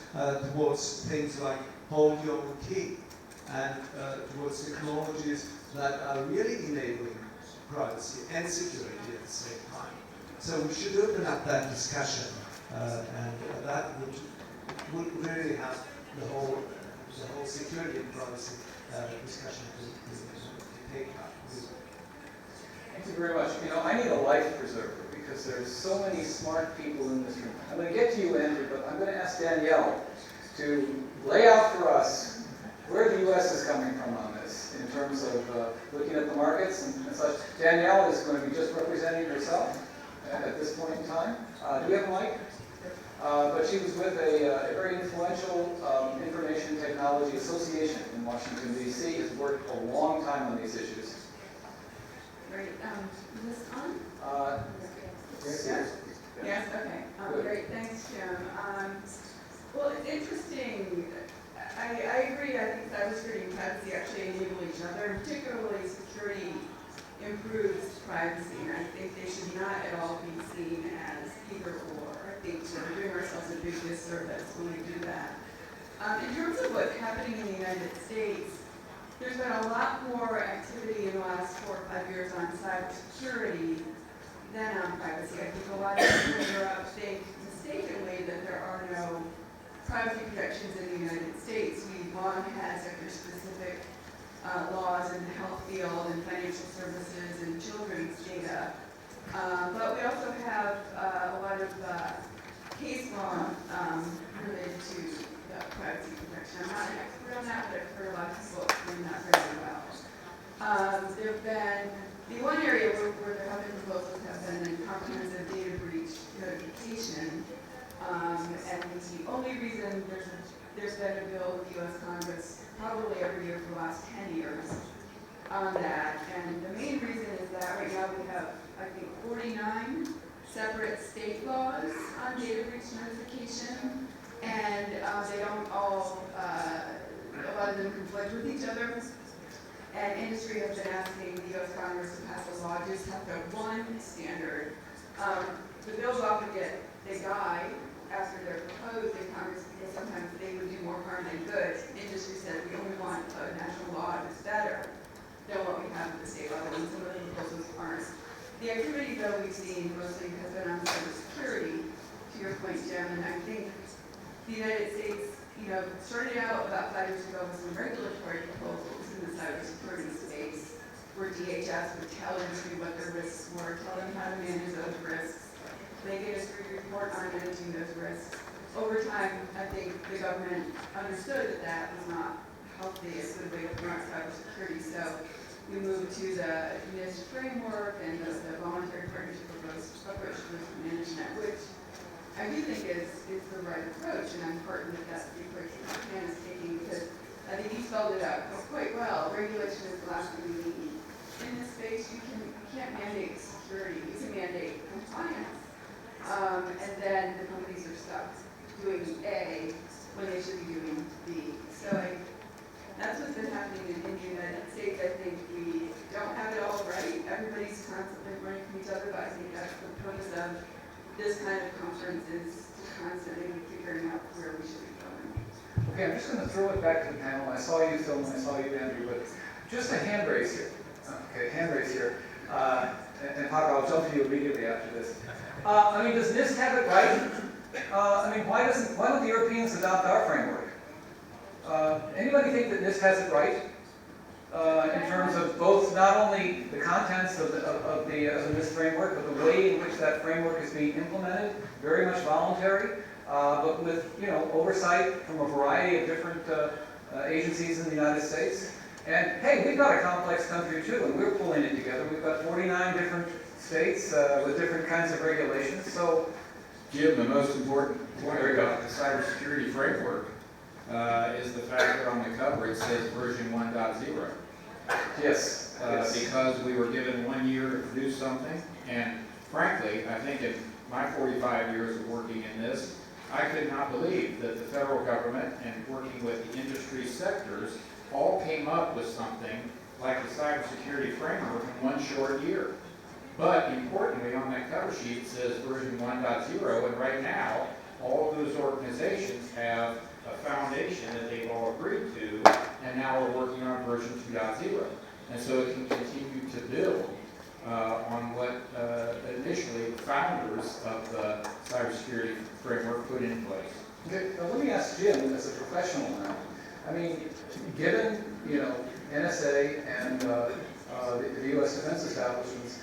towards things like hold your own key and towards technologies that are really enabling privacy and security at the same time. So we should open up that discussion, and that would really have the whole security and privacy discussion to take up. Thank you very much. You know, I need a life preserver because there's so many smart people in this room. I'm going to get to you, Andrew, but I'm going to ask Danielle to lay out for us where the U.S. is coming from on this in terms of looking at the markets and such. Danielle is going to be just representing herself at this point in time. Do we have a mic? But she was with a very influential information technology association in Washington, D.C., has worked a long time on these issues. Great. Is this on? Yes. Yes, okay. Great, thanks, Jim. Well, it's interesting. I agree. I think cybersecurity and privacy actually enable each other, particularly security improves privacy, and I think they should not at all be seen as either or. I think we're doing ourselves a big disservice when we do that. In terms of what's happening in the United States, there's been a lot more activity in the last 4 or 5 years on cybersecurity than on privacy. I think a lot of people in Europe think mistakenly that there are no privacy protections in the United States. We've long had sector-specific laws in the health field and financial services and children's data. But we also have a lot of case law related to privacy protection. I'm not an expert on that, but I've heard a lot of people explain that very well. There have been, the one area where there have been proposals have been in comprehensive data breach notification. And the only reason there's been a bill in the U.S. Congress probably every year for the last 10 years on that. And the main reason is that right now we have, I think, 49 separate state laws on data breach notification. And they don't all, a lot of them conflict with each other. And industry has been asking the U.S. Congress to pass a law just have to have one standard. The bills often they die after they're proposed in Congress because sometimes they would do more harm than good. Industry said we only want a national law that's better than what we have at the state level, and some of the proposals aren't. The activity, though, we've seen mostly has been on cybersecurity, to your point, Jim, and I think the United States, started out about 5 years ago with some regulatory proposals in the cybersecurity space, where DHS would tell industry what their risks were, tell them how to manage those risks. They gave us a report on managing those risks. Over time, I think the government understood that that was not healthy, a good way to promote cybersecurity. So we moved to the NIST framework and the voluntary partnership approach to risk management, which I do think is the right approach, and I'm heartened that that's the approach that Japan is taking, because I think you spelled it out quite well. Regulation is the last thing we need. In this space, you can't mandate security. You can mandate compliance. And then the companies are stuck doing A, when they should be doing B. So that's what's been happening in the United States. I think we don't have it all right. Everybody's constantly learning from each other, but I think that's the purpose of this kind of conference, is to constantly be figuring out where we should be going. Okay, I'm just going to throw it back to the panel. I saw you, Phil, and I saw you, Andrew, but just a hand raise here. Okay, hand raise here. And Paco, I'll jump to you immediately after this. I mean, does NIST have it right? I mean, why don't the Europeans adopt our framework? Anybody think that NIST has it right? In terms of both not only the contents of the NIST framework, but the way in which that framework is being implemented, very much voluntary, but with oversight from a variety of different agencies in the United States. And hey, we've got a complex country too, and we're pulling it together. We've got 49 different states with different kinds of regulations. So, Jim, the most important point about the cybersecurity framework is the fact that on the cover it says version 1.0. yes. Because we were given 1 year to produce something, and frankly, I think in my 45 years of working in this, I could not believe that the federal government and working with the industry sectors all came up with something like the cybersecurity framework in 1 short year. But importantly, on that cover sheet it says version 1.0, and right now, all of those organizations have a foundation that they've all agreed to, and now we're working on version 2.0. And so it can continue to build on what initially the founders of the cybersecurity framework put in place. Okay, now let me ask Jim, as a professional now. I mean, given NSA and the U.S. defense establishment's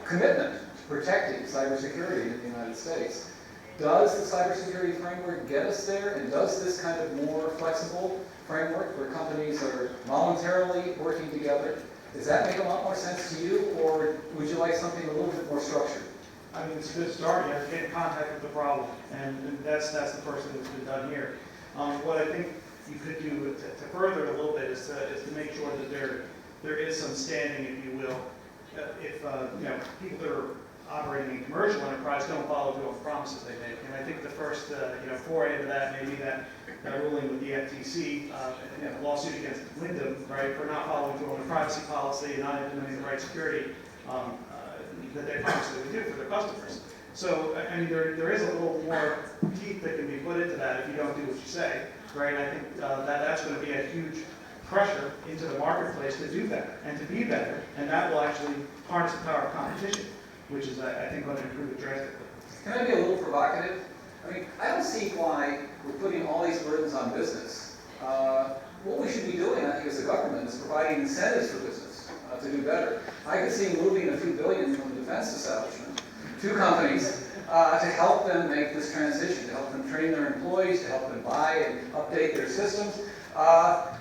commitment to protecting cybersecurity in the United States, does the cybersecurity framework get us there? And does this kind of more flexible framework where companies are voluntarily working together, does that make a lot more sense to you, or would you like something a little bit more structured? I mean, it's a good start. You have to get in contact with the problem, and that's the first thing that's been done here. What I think you could do to further it a little bit is to make sure that there is some standing, if you will. If people that are operating in commercial enterprise don't follow through on promises they make, and I think the first foray into that may be that ruling with the FTC, lawsuit against Wyndham, right, for not following through on the privacy policy and not implementing the right security that they promised they would do for their customers. So, I mean, there is a little more teeth that can be put into that if you don't do what you say, right? I think that's going to be a huge pressure into the marketplace to do better and to be better, and that will actually harness the power of competition, which is, I think, going to improve it drastically. Can I be a little provocative? I mean, I don't see why we're putting all these burdens on business. What we should be doing, I think, as a government, is providing incentives for business to do better. I could see moving a few billion from the defense establishment to companies to help them make this transition, to help them train their employees, to help them buy and update their systems,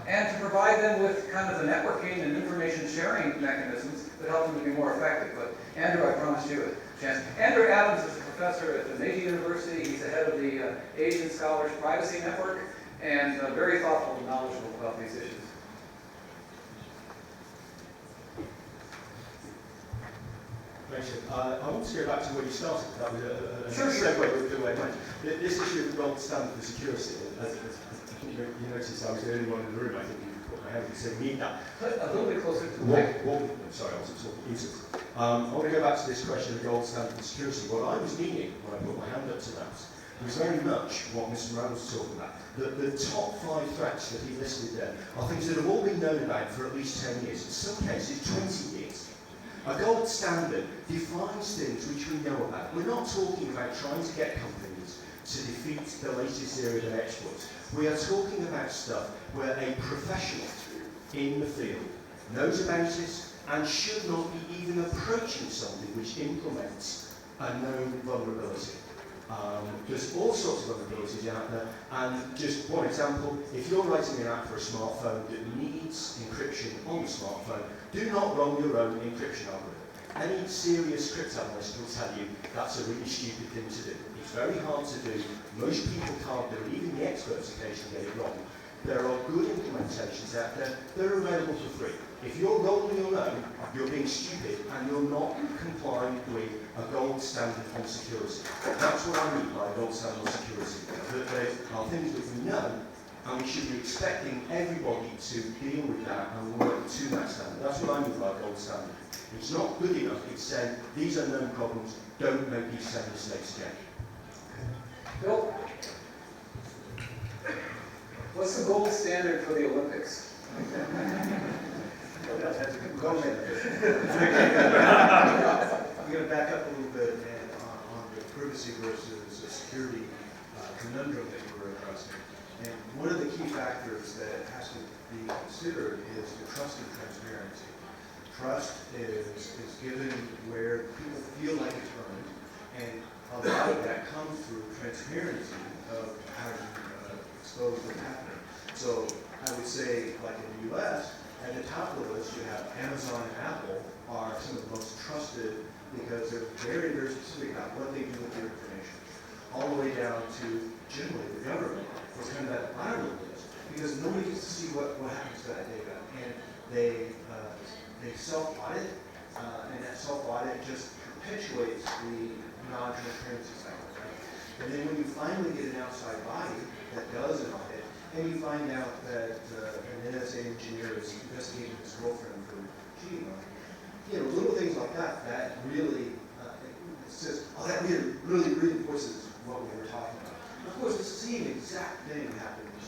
and to provide them with kind of the networking and information sharing mechanisms that help them to be more effective. But Andrew, I promised you a chance. Andrew Adams is a professor at the Meiji University. He's the head of the Asian Scholars Privacy Network, and very thoughtful and knowledgeable about these issues. I want to go back to where you started. That was a Sure. segue with the way. This issue of the gold standard for security, as you noticed, I was the only one in the room. I think you put my hand and said, we need that. A little bit closer to the mic. Sorry, I wasn't talking easily. I want to go back to this question of the gold standard for security. What I was meaning when I put my hand up to that was very much what Mr. Rand was talking about. The top 5 threats that he listed there are things that have all been known about for at least 10 years, in some cases 20 years. A gold standard defines things which we know about. We're not talking about trying to get companies to defeat the latest series of exploits. We are talking about stuff where a professional in the field knows about it and should not be even approaching something which implements a known vulnerability. There's all sorts of vulnerabilities out there, and just one example, if you're writing an app for a smartphone that needs encryption on the smartphone, do not run your own encryption algorithm. Any serious cryptanalyst will tell you that's a really stupid thing to do. It's very hard to do, most people can't do it, even the experts occasionally get it wrong. There are good implementations out there that are available for free. If you're rolling your own, you're being stupid and you're not complying with a gold standard on security. That's what I mean by a gold standard on security. That there are things that we know, and we should be expecting everybody to deal with that and work to that standard. That's what I mean by a gold standard. It's not good enough, it's saying these are known problems, don't make these same mistakes again. Bill? What's the gold standard for the Olympics? Go ahead. I'm going to back up a little bit and on the privacy versus security conundrum that you were addressing. And one of the key factors that has to be considered is the trust and transparency. Trust is given where people feel like it's earned, and a lot of that comes through transparency of how you expose what's happening. So I would say, like in the U.S., at the top of the list, you have Amazon and Apple are some of the most trusted because they're very, very specific about what they do with their information. All the way down to generally the government was kind of at the bottom of the list because nobody gets to see what happens to that data. And they self-audit, and that self-audit just perpetuates the non-transparency cycle. Right? And then when you finally get an outside body that does an audit, and you find out that an NSA engineer is investigating his girlfriend for cheating on him. You know, little things like that, that really, it says, oh, that really reinforces what we were talking about. And of course, the same exact thing happens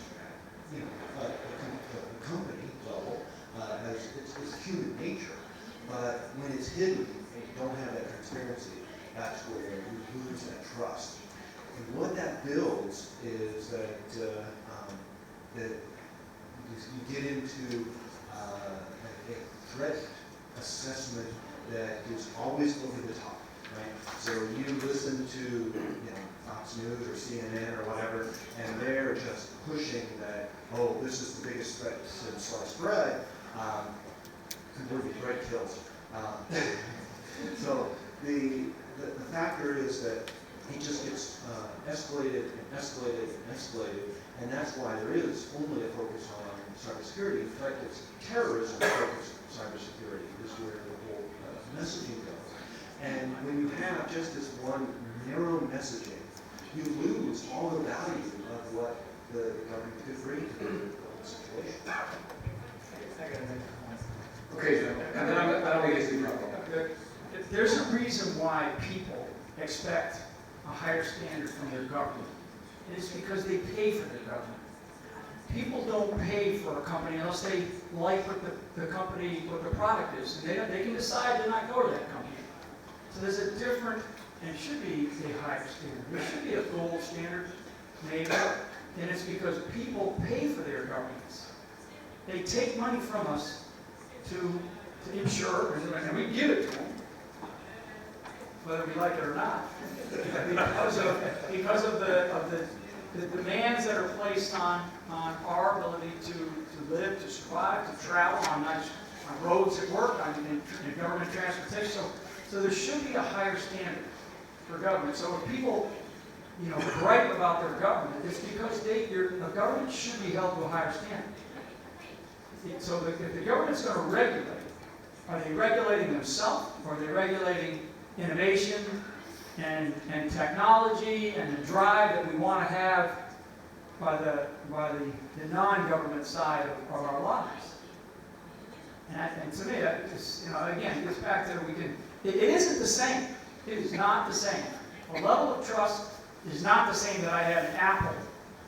at the company level, as it's human nature. But when it's hidden and you don't have that transparency, that's where you lose that trust. And what that builds is that you get into a threat assessment that is always over the top, right? So you listen to Fox News or CNN or whatever, and they're just pushing that, oh, this is the biggest threat since sliced bread. Converted bread kills. So the factor is that it just gets escalated and escalated and escalated. And that's why there is only a focus on cybersecurity. In fact, it's terrorism focused cybersecurity is where the whole messaging goes. And when you have just this one narrow messaging, you lose all the value of what the government could bring to the situation. Okay, Jim. And then I don't think it's too problem. There's a reason why people expect a higher standard from their government. It's because they pay for their government. People don't pay for a company unless they like what the company, what the product is. And they can decide to not go to that company. So there's a different, and it should be a higher standard. There should be a gold standard, maybe. And it's because people pay for their governments. They take money from us to insure, and we give it to them, whether we like it or not, because of the demands that are placed on our ability to live, to survive, to travel on roads at work, in government transportation. So there should be a higher standard for government. So when people gripe about their government, it's because the government should be held to a higher standard. So if the government's going to regulate, are they regulating themselves, or are they regulating innovation and technology and the drive that we want to have by the non-government side of our lives? And to me, that is, again, it gets back to it isn't the same. It is not the same. The level of trust is not the same that I have in Apple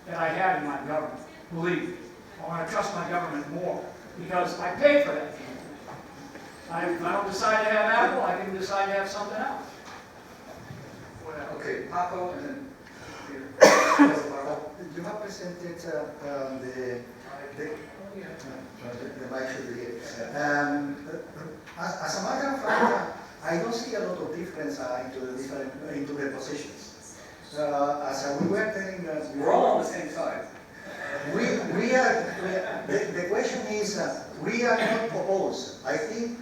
that I have in my government. Believe me. I want to trust my government more because I pay for that. If I don't decide to have Apple, I can decide to have something else. Okay, Paco and then Peter. You have presented the mic should be here. As a matter of fact, I don't see a lot of difference into the positions. As we were telling, we're all on the same side. we are. The question is, we are not opposed. I think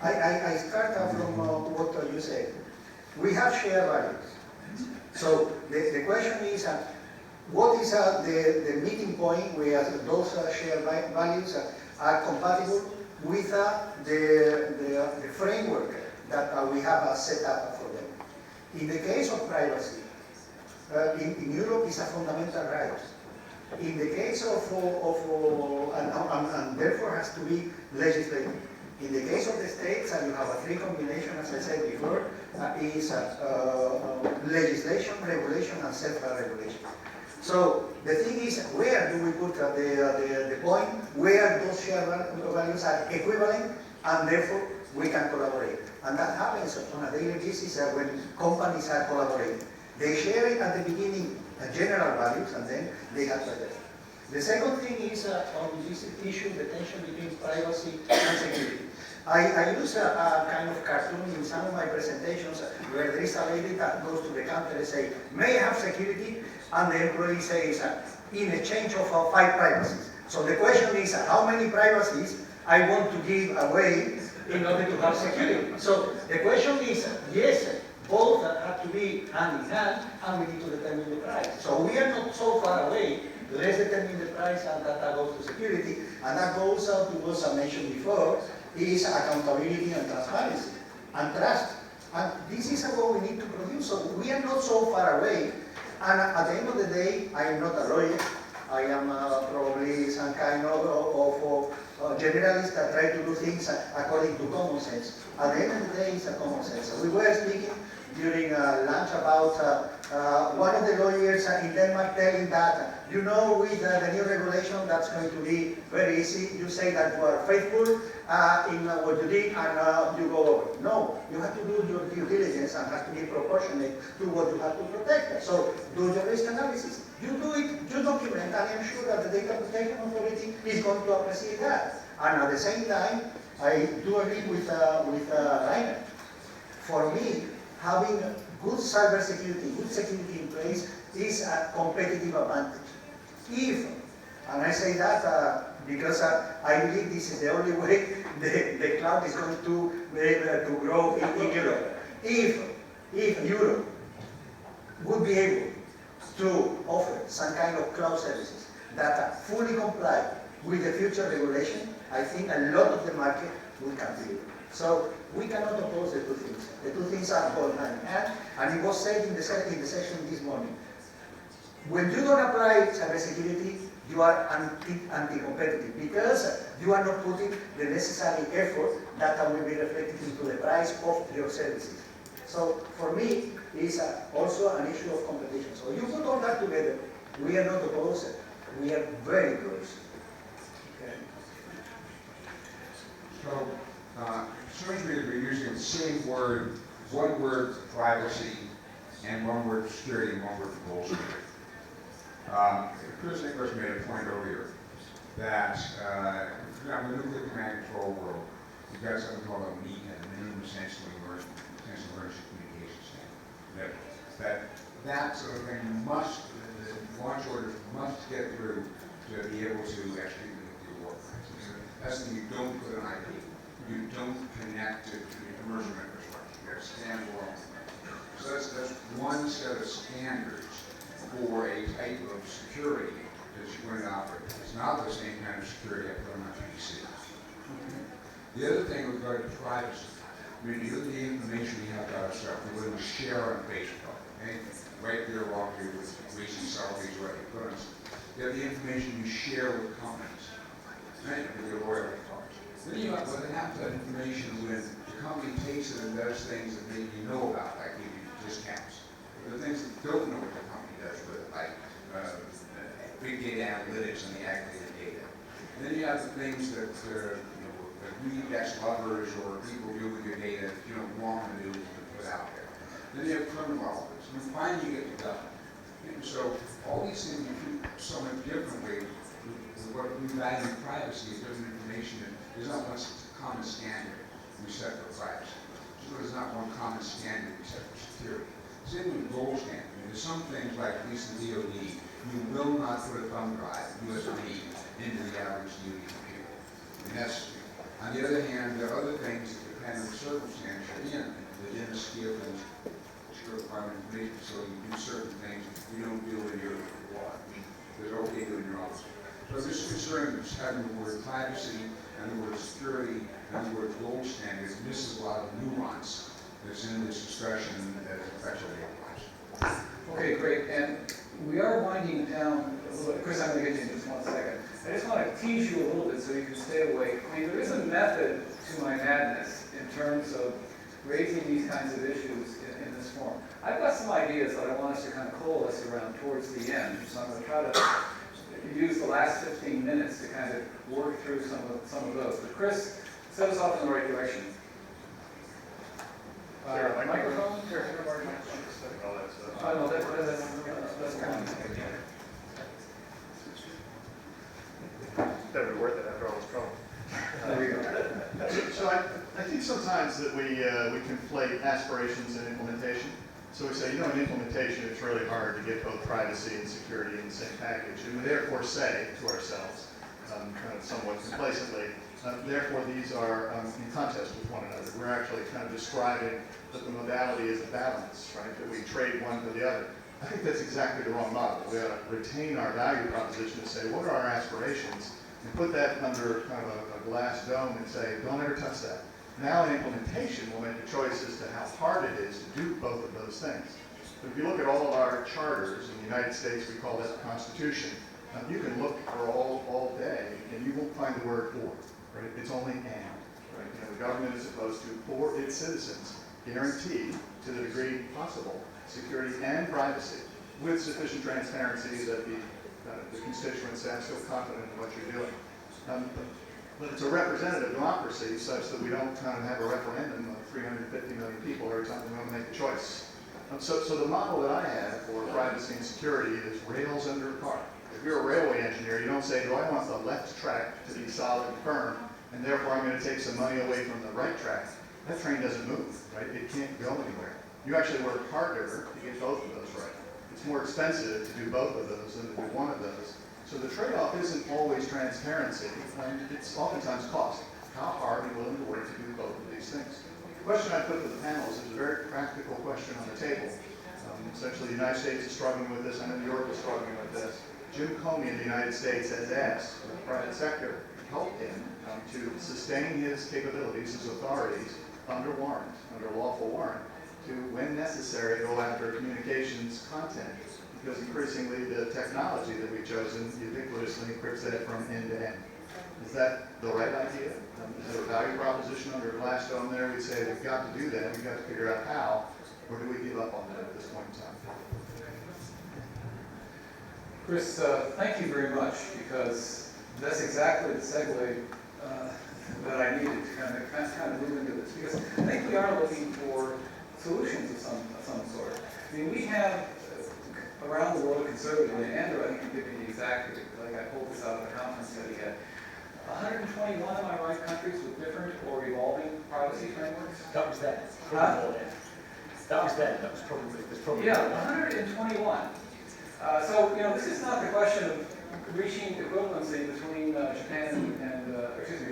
I start from what you said. We have shared values. So the question is, what is the meeting point where those shared values are compatible with the framework that we have set up for them. In the case of privacy, in Europe it's a fundamental right. In the case of and therefore has to be legislated. In the case of the states, you have a three combination, as I said before, is legislation, regulation, and self-regulation. So the thing is, where do we put the point where those shared values are equivalent, and therefore we can collaborate. And that happens on a daily basis when companies are collaborating. They share it at the beginning, general values, and then they have to address. The second thing is on this issue, the tension between privacy and security. I use a kind of cartoon in some of my presentations where there is a lady that goes to the counter and says, may I have security? And the employee says, in exchange of 5 privacies. So the question is, how many privacies I want to give away in order to have security? So the question is, yes, both have to be hand in hand, and we need to determine the price. So we are not so far away. Let's determine the price, and that goes to security, and that goes to what I mentioned before, is accountability and transparency and trust. And this is what we need to produce. So we are not so far away. And at the end of the day, I am not a lawyer. I am probably some kind of generalist that try to do things according to common sense. At the end of the day, it's a common sense. We were speaking during lunch about one of the lawyers in Denmark telling that, you know, with the new regulation, that's going to be very easy. You say that you are faithful in what you did, and you go over. No, you have to do your due diligence and have to be proportionate to what you have to protect. So do your risk analysis. You do it, you document, and I'm sure that the Data Protection Authority is going to appreciate that. And at the same time, I do agree with Rainer. For me, having good cybersecurity, good security in place is a competitive advantage. If, and I say that because I believe this is the only way the cloud is going to grow in Europe. If Europe would be able to offer some kind of cloud services that fully comply with the future regulation, I think a lot of the market will come to Europe. So we cannot oppose the two things. The two things are going hand in hand, and it was said in the session this morning. When you don't apply cybersecurity, you are anti-competitive because you are not putting the necessary effort that will be reflected into the price of your services. So for me, it's also an issue of competition. So you put all that together, we are not opposed, we are very close. Okay. So, it seems to me that we're using the same word, one word for privacy, and one word for security, and one word for goal security. Chris Nicholas made a point earlier that in the nuclear command control world, we've got something called a MICA, Minimum Essential Emergency Communication Standard. That sort of thing must, the launch orders must get through to be able to execute the nuclear warfare. That's something you don't put on IP. You don't connect it to the commercial infrastructure. You have to stand alone. So that's one set of standards for a type of security that you're going to operate. It's not the same kind of security I put on my PC. The other thing with regard to privacy, I mean, you look at the information we have about ourselves, we wouldn't share on Facebook, okay? Right there along here with recent selfies, what you put on. You have the information you share with companies, right? With your loyalty cards. Then you have what happens to that information when the company takes it and does things that maybe you know about, like giving you discounts. But the things that you don't know what the company does with it, like big data analytics and the aggregated data. And then you have the things that weed ex-lovers or people do with your data that you don't want to do and put out there. Then you have criminal elements. And finally you get to government. And so all these things you treat somewhat differently with what we value privacy is different information. There's not one common standard we set for privacy. So there's not one common standard we set for security. Same with gold standard. I mean, there's some things like at least the DoD, you will not put a thumb drive, USB, into the average DoD computer. And that's, on the other hand, there are other things that depend on the circumstance you're in, within the scale of things secure the private information facility, you do certain things you don't do in your law. They're okay doing your office. So I'm just concerned with having the word privacy and the word security and the word gold standards misses a lot of nuance that's in this discussion that affects our daily lives. Okay, great. And we are winding down a little bit. Chris, I'm going to get you in just 1 second. I just want to tease you a little bit so you can stay awake. I mean, there is a method to my madness in terms of raising these kinds of issues in this form. I've got some ideas that I want us to kind of coalesce around towards the end. So I'm going to try to use the last 15 minutes to kind of work through some of those. But Chris, set us off in the right direction. Microphone? Oh, no, that's fine. Better be worth it after all this trouble. There we go. So I think sometimes that we conflate aspirations and implementation. So we say, in implementation, it's really hard to get both privacy and security in the same package. And we therefore say to ourselves, kind of somewhat complacently, therefore these are in contest with one another. We're actually kind of describing that the modality is a balance, right? That we trade one for the other. I think that's exactly the wrong model. We ought to retain our value proposition and say, what are our aspirations? And put that under kind of a glass dome and say, don't ever touch that. Now in implementation, we'll make a choice as to how hard it is to do both of those things. But if you look at all of our charters, in the United States we call that the Constitution, you can look for all day and you won't find the word or, right? It's only and, right? The government is supposed to, for its citizens, guarantee to the degree possible security and privacy with sufficient transparency that the constituents have feel confident in what you're doing. But it's a representative democracy such that we don't kind of have a referendum of 350 million people every time we want to make a choice. So the model that I have for privacy and security is rails under a car. If you're a railway engineer, you don't say, do I want the left track to be solid and firm, and therefore I'm going to take some money away from the right track. That train doesn't move, right? It can't go anywhere. You actually work harder to get both of those right. It's more expensive to do both of those than to do one of those. So the trade-off isn't always transparency, it's oftentimes cost. How hard are you willing to work to do both of these things? The question I put to the panels is a very practical question on the table. Essentially, the United States is struggling with this. I know New York is struggling with this. Jim Comey in the United States has asked the private sector to help him to sustain his capabilities, his authorities, under warrant, under lawful warrant, to, when necessary, go after communications content. Because increasingly the technology that we've chosen ubiquitously encrypts that from end to end. Is that the right idea? Is there a value proposition under Glassstone there? We say we've got to do that, we've got to figure out how, or do we give up on that at this point in time? Chris, thank you very much, because that's exactly the segue that I needed to kind of move into this. Because I think we are looking for solutions of some sort. I mean, we have around the world conservatively, and Andrew, I think you give me the exact, like I pulled this out of the conference that he had, 121, am I right, countries with different or evolving privacy frameworks? That was then. Huh? That was then. That was probably. Yeah, 121. So this is not the question of reaching equivalency between Japan and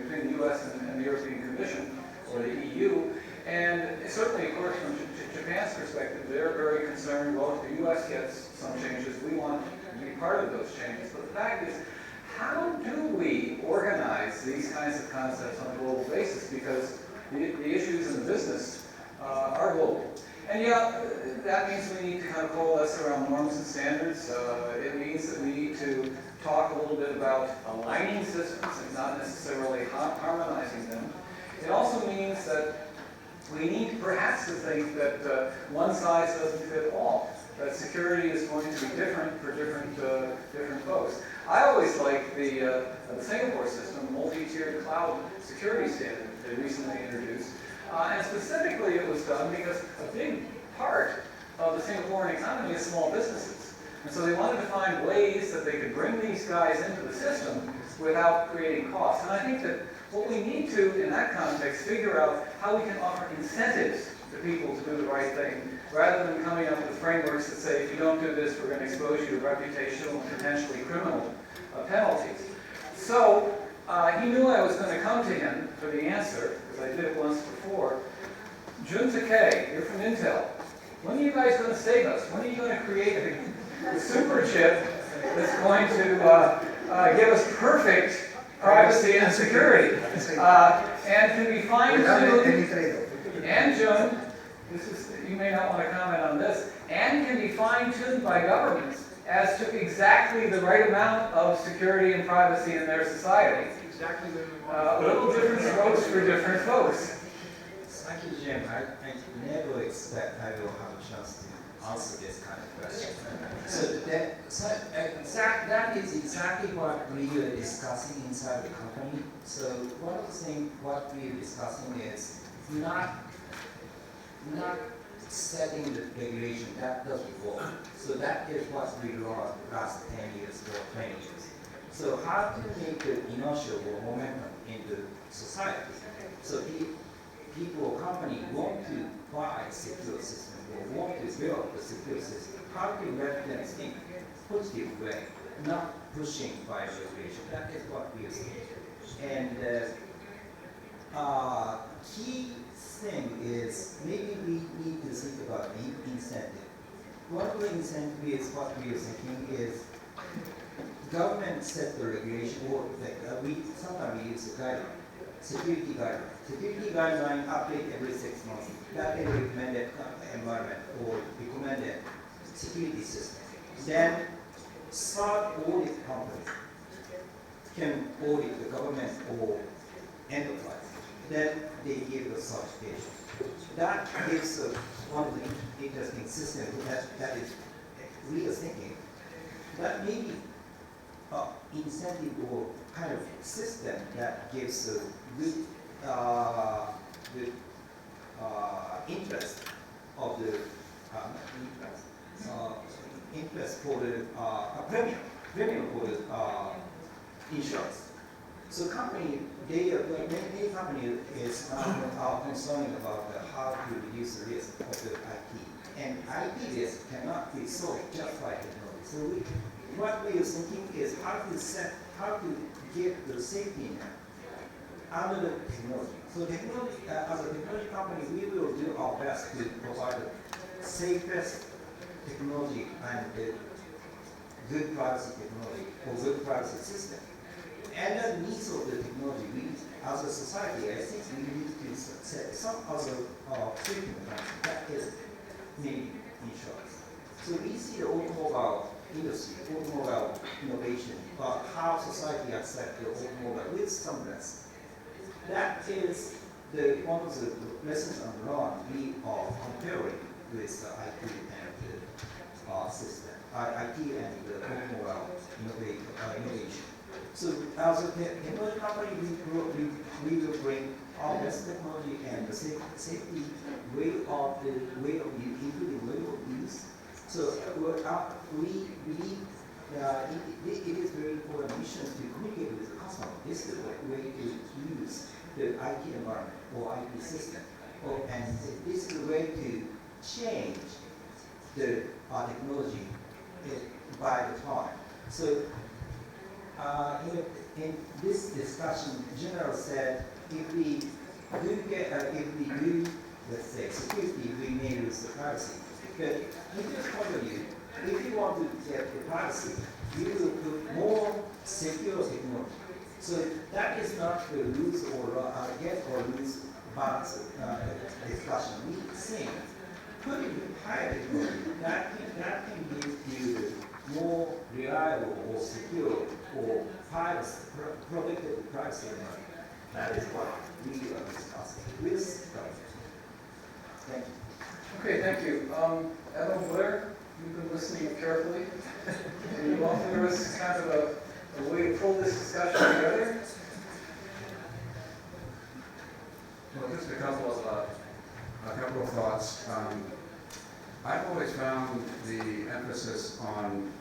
between the U.S. and the European Commission or the EU. And certainly, of course, from Japan's perspective, they're very concerned, well, if the U.S. gets some changes, we want to be part of those changes. But the fact is, how do we organize these kinds of concepts on a global basis? Because the issues in the business are global. And yeah, that means we need to kind of coalesce around norms and standards. It means that we need to talk a little bit about aligning systems and not necessarily harmonizing them. It also means that we need perhaps to think that one size doesn't fit all, that security is going to be different for different folks. I always like the Singapore system, the multi-tiered cloud security standard they recently introduced. And specifically it was done because a big part of the Singaporean economy is small businesses. And so they wanted to find ways that they could bring these guys into the system without creating costs. And I think that what we need to, in that context, figure out how we can offer incentives to people to do the right thing, rather than coming up with frameworks that say, if you don't do this, we're going to expose you to reputational and potentially criminal penalties. So he knew I was going to come to him for the answer, because I did it once before. Jun Takei, you're from Intel. when are you guys going to save us? When are you going to create a super chip that's going to give us perfect privacy and security? And can be Without any fine-tuned, trade-off. and June, you may not want to comment on this, and can be fine-tuned by governments as to exactly the right amount of security and privacy in their society. Exactly where we A want. little different strokes for different folks. Thank you, Jim. I never expect I will have a chance to answer this kind of question. That is exactly what we are discussing inside the company. So one of the things what we are discussing is not setting the regulation that doesn't work. So that is what we learned last 10 years or 20 years. So how to make the inertia or momentum in the society? So people or company want to buy a secure system or want to build a secure system. How to let them think positive way, not pushing by regulation. That is what we are saying. And key thing is maybe we need to think about the incentive. One of the incentive is what we are thinking is government set the regulation, or sometimes we use the guideline, security guideline. Security guideline update every 6 months. That is recommended environment or recommended security system. Then third audit company can audit the government or enterprise. Then they give the certification. That gives one of the interesting systems that is real thinking. That may be incentive or kind of system that gives a good interest of the interest for the premium for the insurance. So many companies is now concerned about how to reduce the risk of the IT. And IT risk cannot be solved just by technology. So what we are thinking is how to get the safety net under the technology. So technology, as a technology company, we will do our best to provide the safest technology and the good privacy technology or good privacy system. And the needs of the technology, we, as a society, I think we need to set some other safety mechanism that is maybe insurance. So we see the automobile industry, automobile innovation, but how society accepts the automobile with some risk. That is one of the lessons learned we are comparing with the IT and the system, IT and the automobile innovation. So as a technology company, we will bring our best technology and the safety way of including way of use. So we believe it is very important mission to communicate with the customer. This is the way to use the IT environment or IT system. And this is the way to change the technology by the time. So in this discussion, General said if we do let's say security, we may lose the privacy. But in this point of view, if you want to get the privacy, you will put more secure technology. So that is not the lose or get or lose balance discussion. We think putting higher technology that can give you more reliable or secure or privacy, protected privacy environment. That is what we are discussing with government. Thank you. Okay, thank you. Admiral Blair, you've been listening carefully. And you often there was kind of a way to pull this discussion together. Well, just a couple of thoughts. I've always found the emphasis on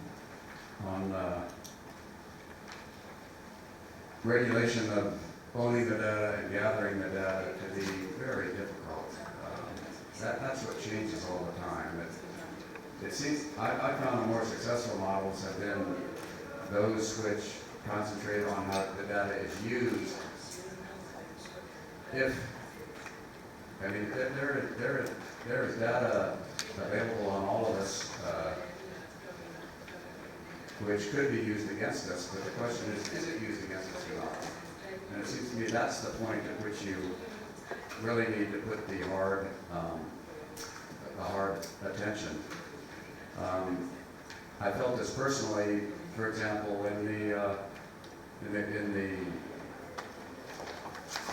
regulation of owning the data and gathering the data to be very difficult. That's what changes all the time. It seems I found the more successful models have been those which concentrate on how the data is used. There is data available on all of us, which could be used against us, but the question is it used against us or not? And it seems to me that's the point at which you really need to put the hard attention. I felt this personally, for example, in the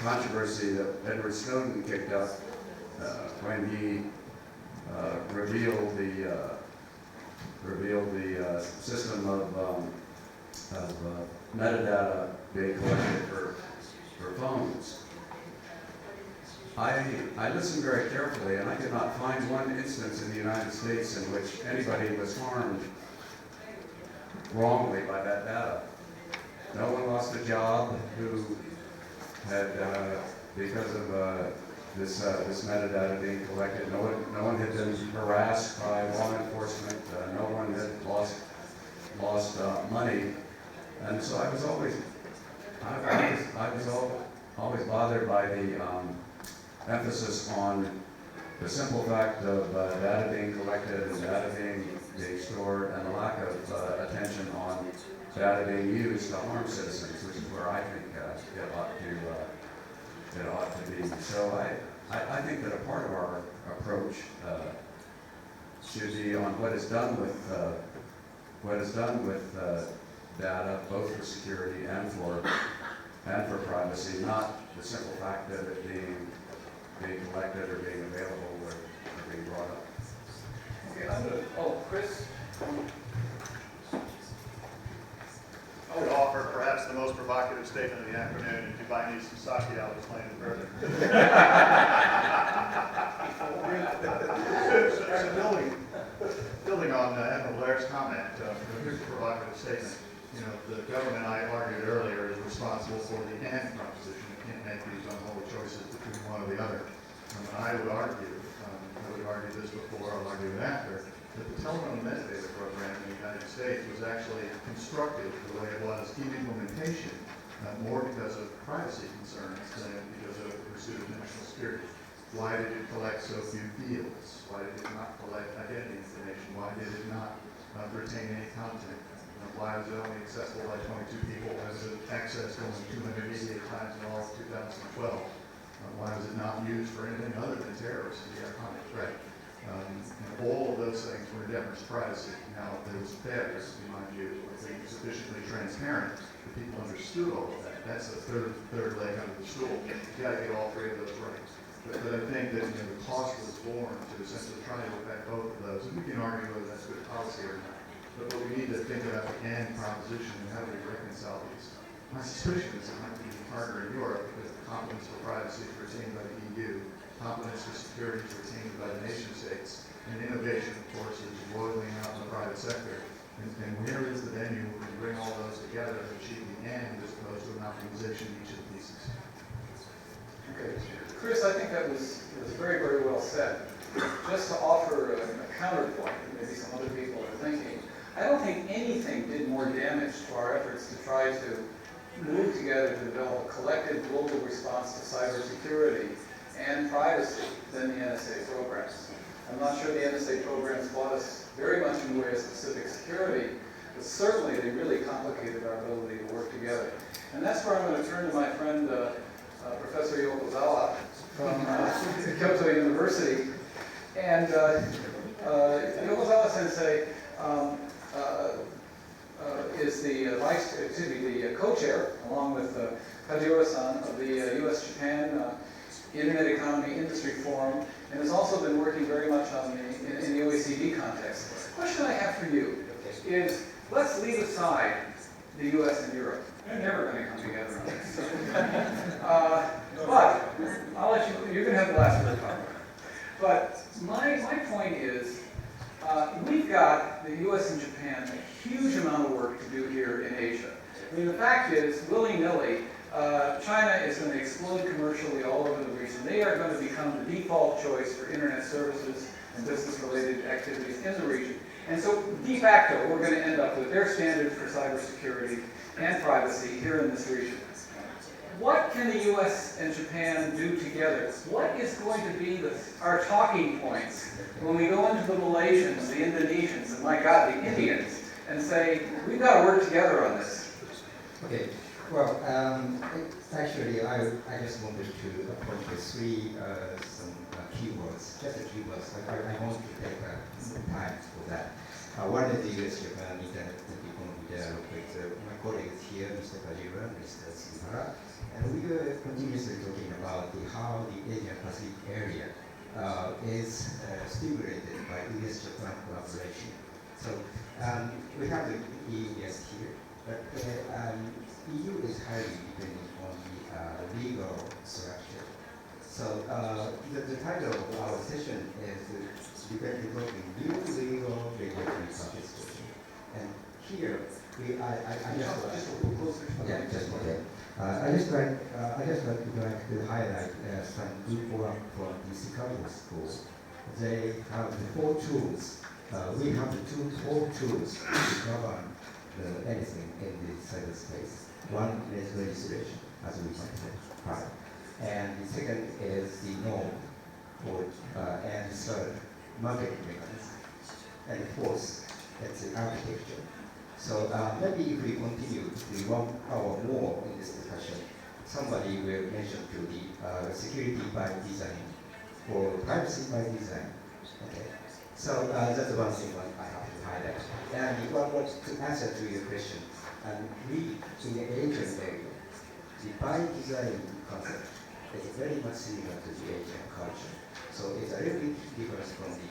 controversy that Edward Snowden kicked up when he revealed the system of metadata being collected for phones. I listened very carefully, and I could not find one instance in the United States in which anybody was harmed wrongly by that data. No one lost a job who had, because of this metadata being collected, no one had been harassed by law enforcement, no one had lost money, and so I was always bothered by the emphasis on the simple fact of data being collected and data being stored, and the lack of attention on data being used to harm citizens, which is where I think it ought to be. So I think that a part of our approach should be on what is done with data, both for security and for privacy, not the simple fact of it being collected or being available or being brought up. Okay, Chris? I would offer perhaps the most provocative statement of the afternoon. If you buy me some sake, I'll explain it further. Building on Admiral Blair's comment, here's a provocative statement. You know, the government, I argued earlier, is responsible for the and proposition. It can't make these unholy choices between one or the other. I would argue this before, I'll argue it after, that the telephone metadata program in the United States was actually constructed the way it was in implementation, more because of privacy concerns than because of pursuit of national security. Why did it collect so few fields? Why did it not collect identity information? Why did it not retain any content? Why was it only accessible by 22 people? Why was it accessed only 288 times in all of 2012? Why was it not used for anything other than terrorists and the iconic threat? And all of those things were in deference to privacy. Now, there was fairness, in my view, being sufficiently transparent that people understood all of that. That's the third leg under the stool. You've got to get all three of those right. But I think that the cost was born to essentially try to affect both of those. And we can argue whether that's good policy or not. But we need to think about the and proposition and how do we reconcile these. My suspicion is it might be harder in Europe because the competence for privacy is retained by the EU, competence for security is retained by the nation states, and innovation, of course, is roiling out in the private sector. And where is the venue where we bring all those together to achieve the end as opposed to an optimization of each of the pieces? Okay. Chris, I think that was very, very well said. Just to offer a counterpoint that maybe some other people are thinking, I don't think anything did more damage to our efforts to try to move together to develop a collective global response to cybersecurity and privacy than the NSA programs. I'm not sure the NSA programs brought us very much in the way of specific security, but certainly they really complicated our ability to work together. And that's where I'm going to turn to my friend, Professor Yokozawa from Kyoto University. And Yokozawa Sensei is the co-chair, along with Kajiura-san, of the U.S.-Japan Internet Economy Industry Forum, and has also been working very much on in the OECD context. The question I have for you is, let's leave aside the U.S. and Europe. They're never going to come together on this. But I'll let you can have the last word, Carl. But my point is, we've got the U.S. and Japan a huge amount of work to do here in Asia. I mean, the fact is, willy-nilly, China is going to explode commercially all over the region. They are going to become the default choice for internet services and business-related activities in the region. And so, de facto, we're going to end up with their standards for cybersecurity and privacy here in this region. what can the U.S. and Japan do together? What is going to be our talking points when we go into the Malaysians, the Indonesians, and my God, the Indians, and say, we've got to work together on this? Okay. Well, actually, I just wanted to point to three some keywords, just the keywords. I want to take time for that. One is the U.S.-Japan Internet Technology Dialogue with my colleagues here, Mr. Kajira, Mr. Sihara, and we are continuously talking about how the Asia-Pacific area is stimulated by U.S.-Japan collaboration. So we have the EU guest here, but EU is highly dependent on the legal structure. So the title of our session is developing new legal regulatory participation. And here, I just like to highlight some good work from the Chicago School. They have the 4 tools. We have the 4 tools to govern anything in the cyberspace. One is legislation, as we might say, prior. And the second is the norm, and the third, market mechanism. And the fourth, it's the architecture. So maybe if we continue to 1 hour more in this discussion, somebody will mention to the security by design or privacy by design. Okay. So that's one thing I have to highlight. And to answer to your question, we in the Asian area, the by design concept is very much similar to the Asian culture. So it's a little bit different from the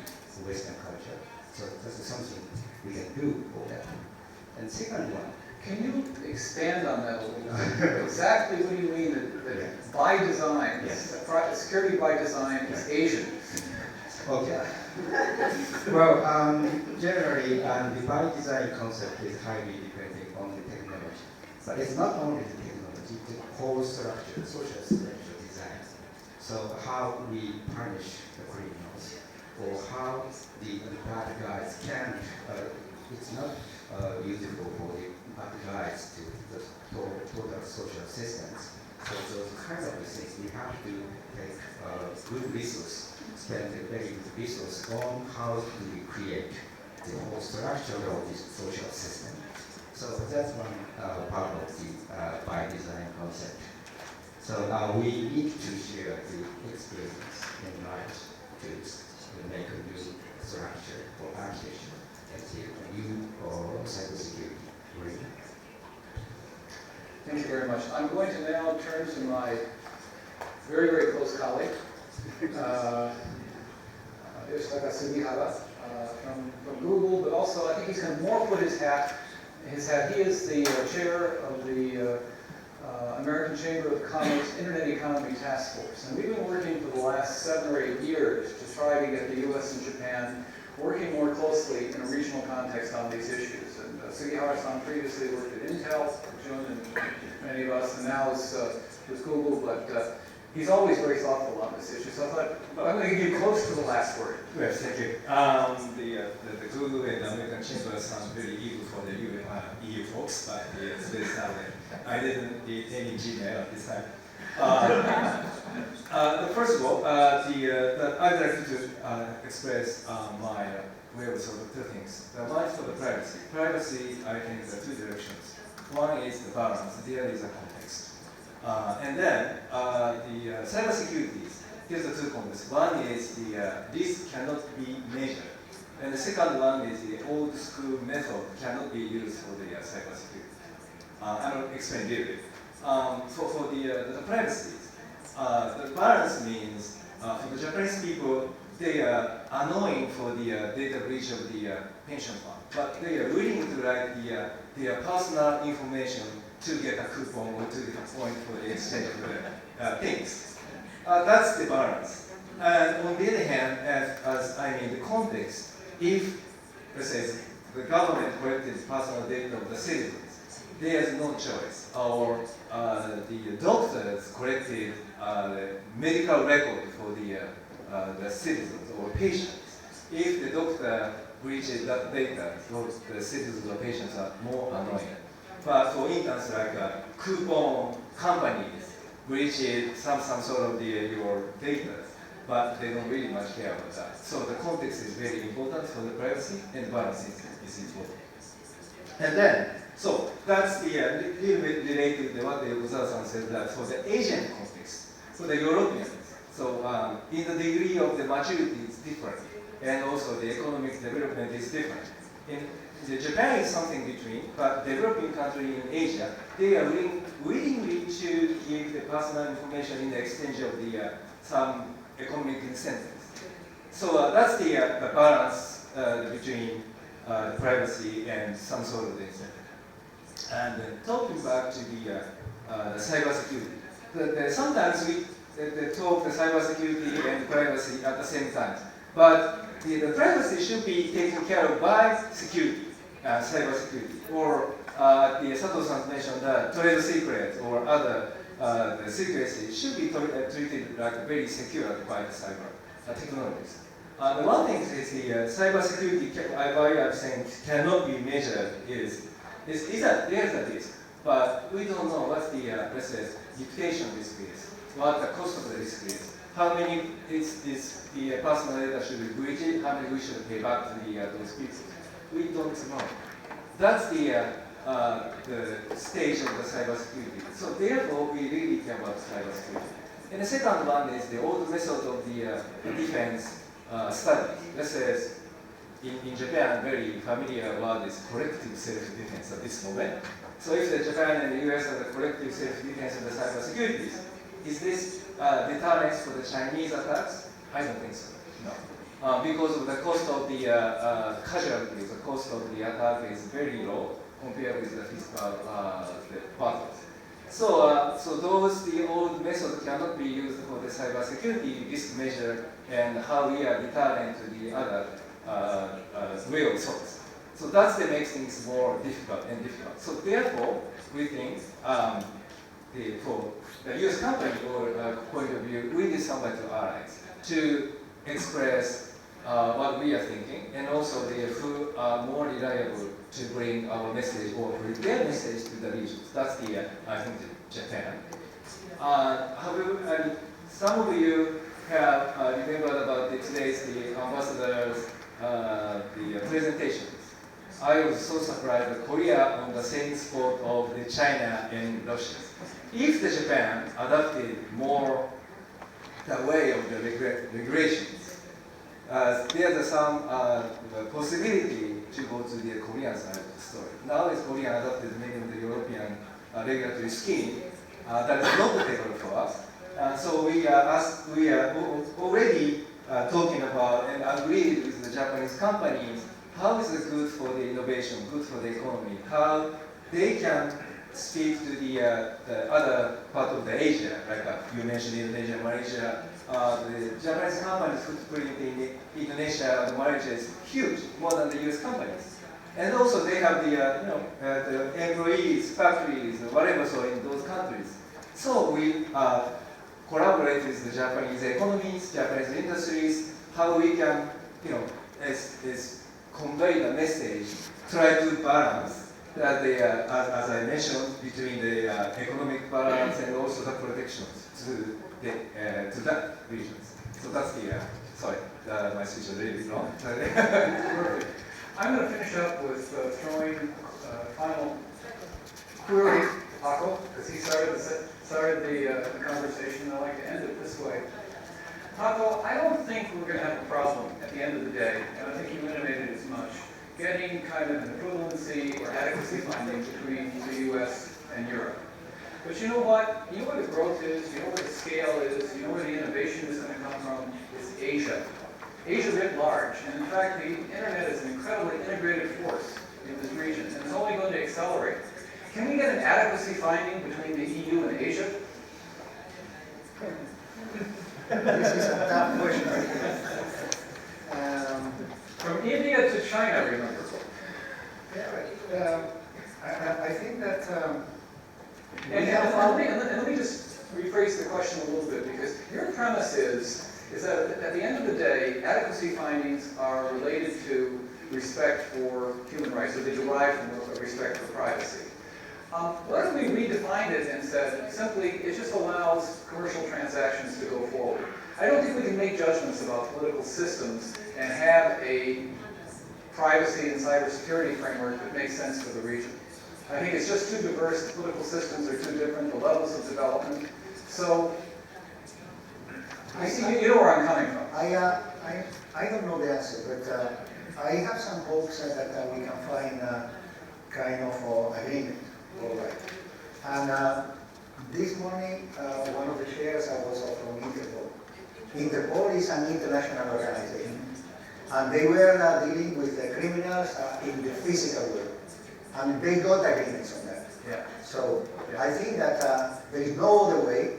Western culture. So that's something we can do for that. And second one. Can you expand on that a little bit? Exactly what do you mean that by design, yes. Security by design is Asian? Okay. Well, generally, the by design concept is highly dependent on the technology. But it's not only the technology, the whole structure, social structure design. So how we punish the criminals, or how the bad guys can, it's not useful for the bad guys to the total social assistance. So those kind of things, we have to take good resource, spend a very good resource on how do we create the whole structure of this social system. So that's one part of the by design concept. So we need to share the experience and knowledge to make a new structure for architecture and a new cybersecurity arena. Thank you very much. I'm going to now turn to my very, very close colleague, Yoshitaka Sugihara from Google, but also I think he's going to more put his hat. He is the chair of the American Chamber of Commerce Internet Economy Task Force. And we've been working for the last 7 or 8 years to try to get the U.S. and Japan working more closely in a regional context on these issues. And Sugihara-san previously worked at Intel, Jun and many of us, and now is with Google, but he's always very thoughtful on this issue. So I thought, I'm going to get you close to the last word. Yes, thank you. The Google and American Chamber sounds very evil for the EU folks, but it's very sadly. I didn't get any Gmail this time. First of all, I'd like to express my views of the 2 things. One is for the privacy. Privacy, I think, there are 2 directions. One is the balance, the other is the context. And then the cybersecurity, here's the 2 concepts. One is the this cannot be measured. And the second one is the old school method cannot be used for the cybersecurity. I will explain deeply. For the privacy, the balance means for the Japanese people, they are annoying for the data breach of the pension fund, but they are willing to write their personal information to get a coupon or to get a point for the exchange of the things. That's the balance. And on the other hand, as I mean the context, if, let's say, the government collected personal data of the citizens, there is no choice. Or the doctors collected medical record for the citizens or patients. If the doctor breaches that data, those the citizens or patients are more annoying. But for instance, like coupon companies breach some sort of your data, but they don't really much care about that. So the context is very important for the privacy, and balance is important. And then, so that's the little bit related to what the Ozawa-san said, that for the Asian context, for the Europeans, so in the degree of the maturity is different, and also the economic development is different. Japan is something between, but developing country in Asia, they are willingly to give the personal information in the exchange of the some economic incentives. So that's the balance between privacy and some sort of incentive. And talking back to the cybersecurity, sometimes we talk the cybersecurity and privacy at the same time, but the privacy should be taken care of by security, cybersecurity, or the Sato-san mentioned that trade secrets or other the secrecy should be treated like very secure by the cyber technologies. The one thing is the cybersecurity, why I'm saying cannot be measured is that there's a risk, but we don't know what the let's say reputation risk is, what the cost of the risk is, how many the personal data should be breached, how many we should pay back to those people. We don't know. That's the stage of the cybersecurity. So therefore, we really care about cybersecurity. And the second one is the old method of the defense studies. Let's say in Japan, very familiar word is collective self-defense at this moment. So if the Japan and the US have the collective self-defense of the cybersecurity, is this deterrence for the Chinese attacks? I don't think so. No. Because of the cost of the casualties, the cost of the attack is very low compared with the physical battles. So, the old methods cannot be used for the cybersecurity risk measure and how we are deterrent to the other real source. So that's what makes things more difficult and difficult. So therefore, we think for the US company or point of view, we need somebody to allies to express what we are thinking, and also who are more reliable to bring our message or bring their message to the regions. That's I think, Japan. However, some of you have remembered about today's ambassadors' presentations. I was so surprised that Korea on the same spot of the China and Russia. If the Japan adopted more the way of the regulations, there's some possibility to go to the Korean side of the story. Now is Korea adopted many of the European regulatory scheme that is not applicable for us. So we are already talking about and agreed with the Japanese companies how is it good for the innovation, good for the economy, how they can speak to the other part of the Asia, like you mentioned Indonesia, Malaysia. The Japanese companies' footprint in Indonesia and Malaysia is huge, more than the US companies. And also they have the employees, factories, whatever, so in those countries. So we collaborate with the Japanese economies, Japanese industries, how we can, convey the message, try to balance that as I mentioned, between the economic balance and also the protections to that regions. So that's sorry, my speech was really long. Perfect. I'm going to finish up with throwing a final query to Paco, because he started the conversation. I like to end it this way. Paco, I don't think we're going to have a problem at the end of the day, and I think you intimated as much, getting kind of an equivalency or adequacy finding between the US and Europe. But you know what? You know where the growth is, you know where the scale is, you know where the innovation is going to come from? It's Asia. Asia writ large, and in fact the internet is an incredibly integrated force in this region, and it's only going to accelerate. Can we get an adequacy finding between the EU and Asia? This is a tough question. From India to China, remember? Yeah, I think that and let me just rephrase the question a little bit, because your premise is that at the end of the day, adequacy findings are related to respect for human rights, so they derive from a respect for privacy. What if we redefined it and said simply it just allows commercial transactions to go forward? I don't think we can make judgments about political systems and have a privacy and cybersecurity framework that makes sense for the region. I think it's just too diverse, the political systems are too different, the levels of development. So, you know where I'm coming from. I don't know the answer, but I have some hopes that we can find kind of agreement. All right. And this morning, one of the chairs I was from Interpol. Interpol is an international organization, and they were dealing with the criminals in the physical world, and they got agreements on that. Yeah. So I think that there is no other way.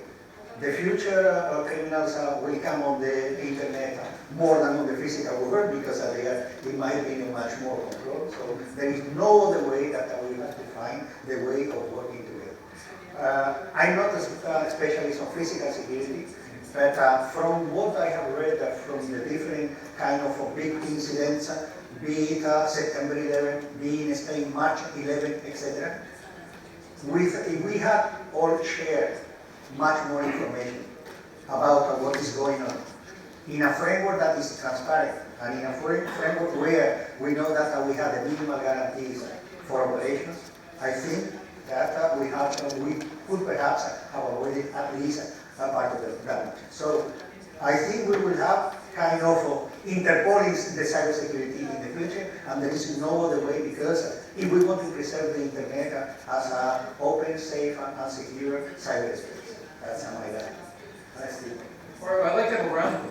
The future criminals will come on the internet more than on the physical world because they are, in my opinion, much more controlled. So there is no other way that we have to find the way of working together. I'm not a specialist on physical security, but from what I have read from the different kind of big incidents, be it September 11, be it Spain March 11, etc., if we have all shared much more information about what is going on in a framework that is transparent and in a framework where we know that we have the minimal guarantees for operations, I think that we could perhaps have avoided at least a part of the damage. So I think we will have kind of interpolling the cybersecurity in the future, and there is no other way, because if we want to preserve the internet as an open, safe, and secure cyberspace. That's my idea. Or I'd like to have a round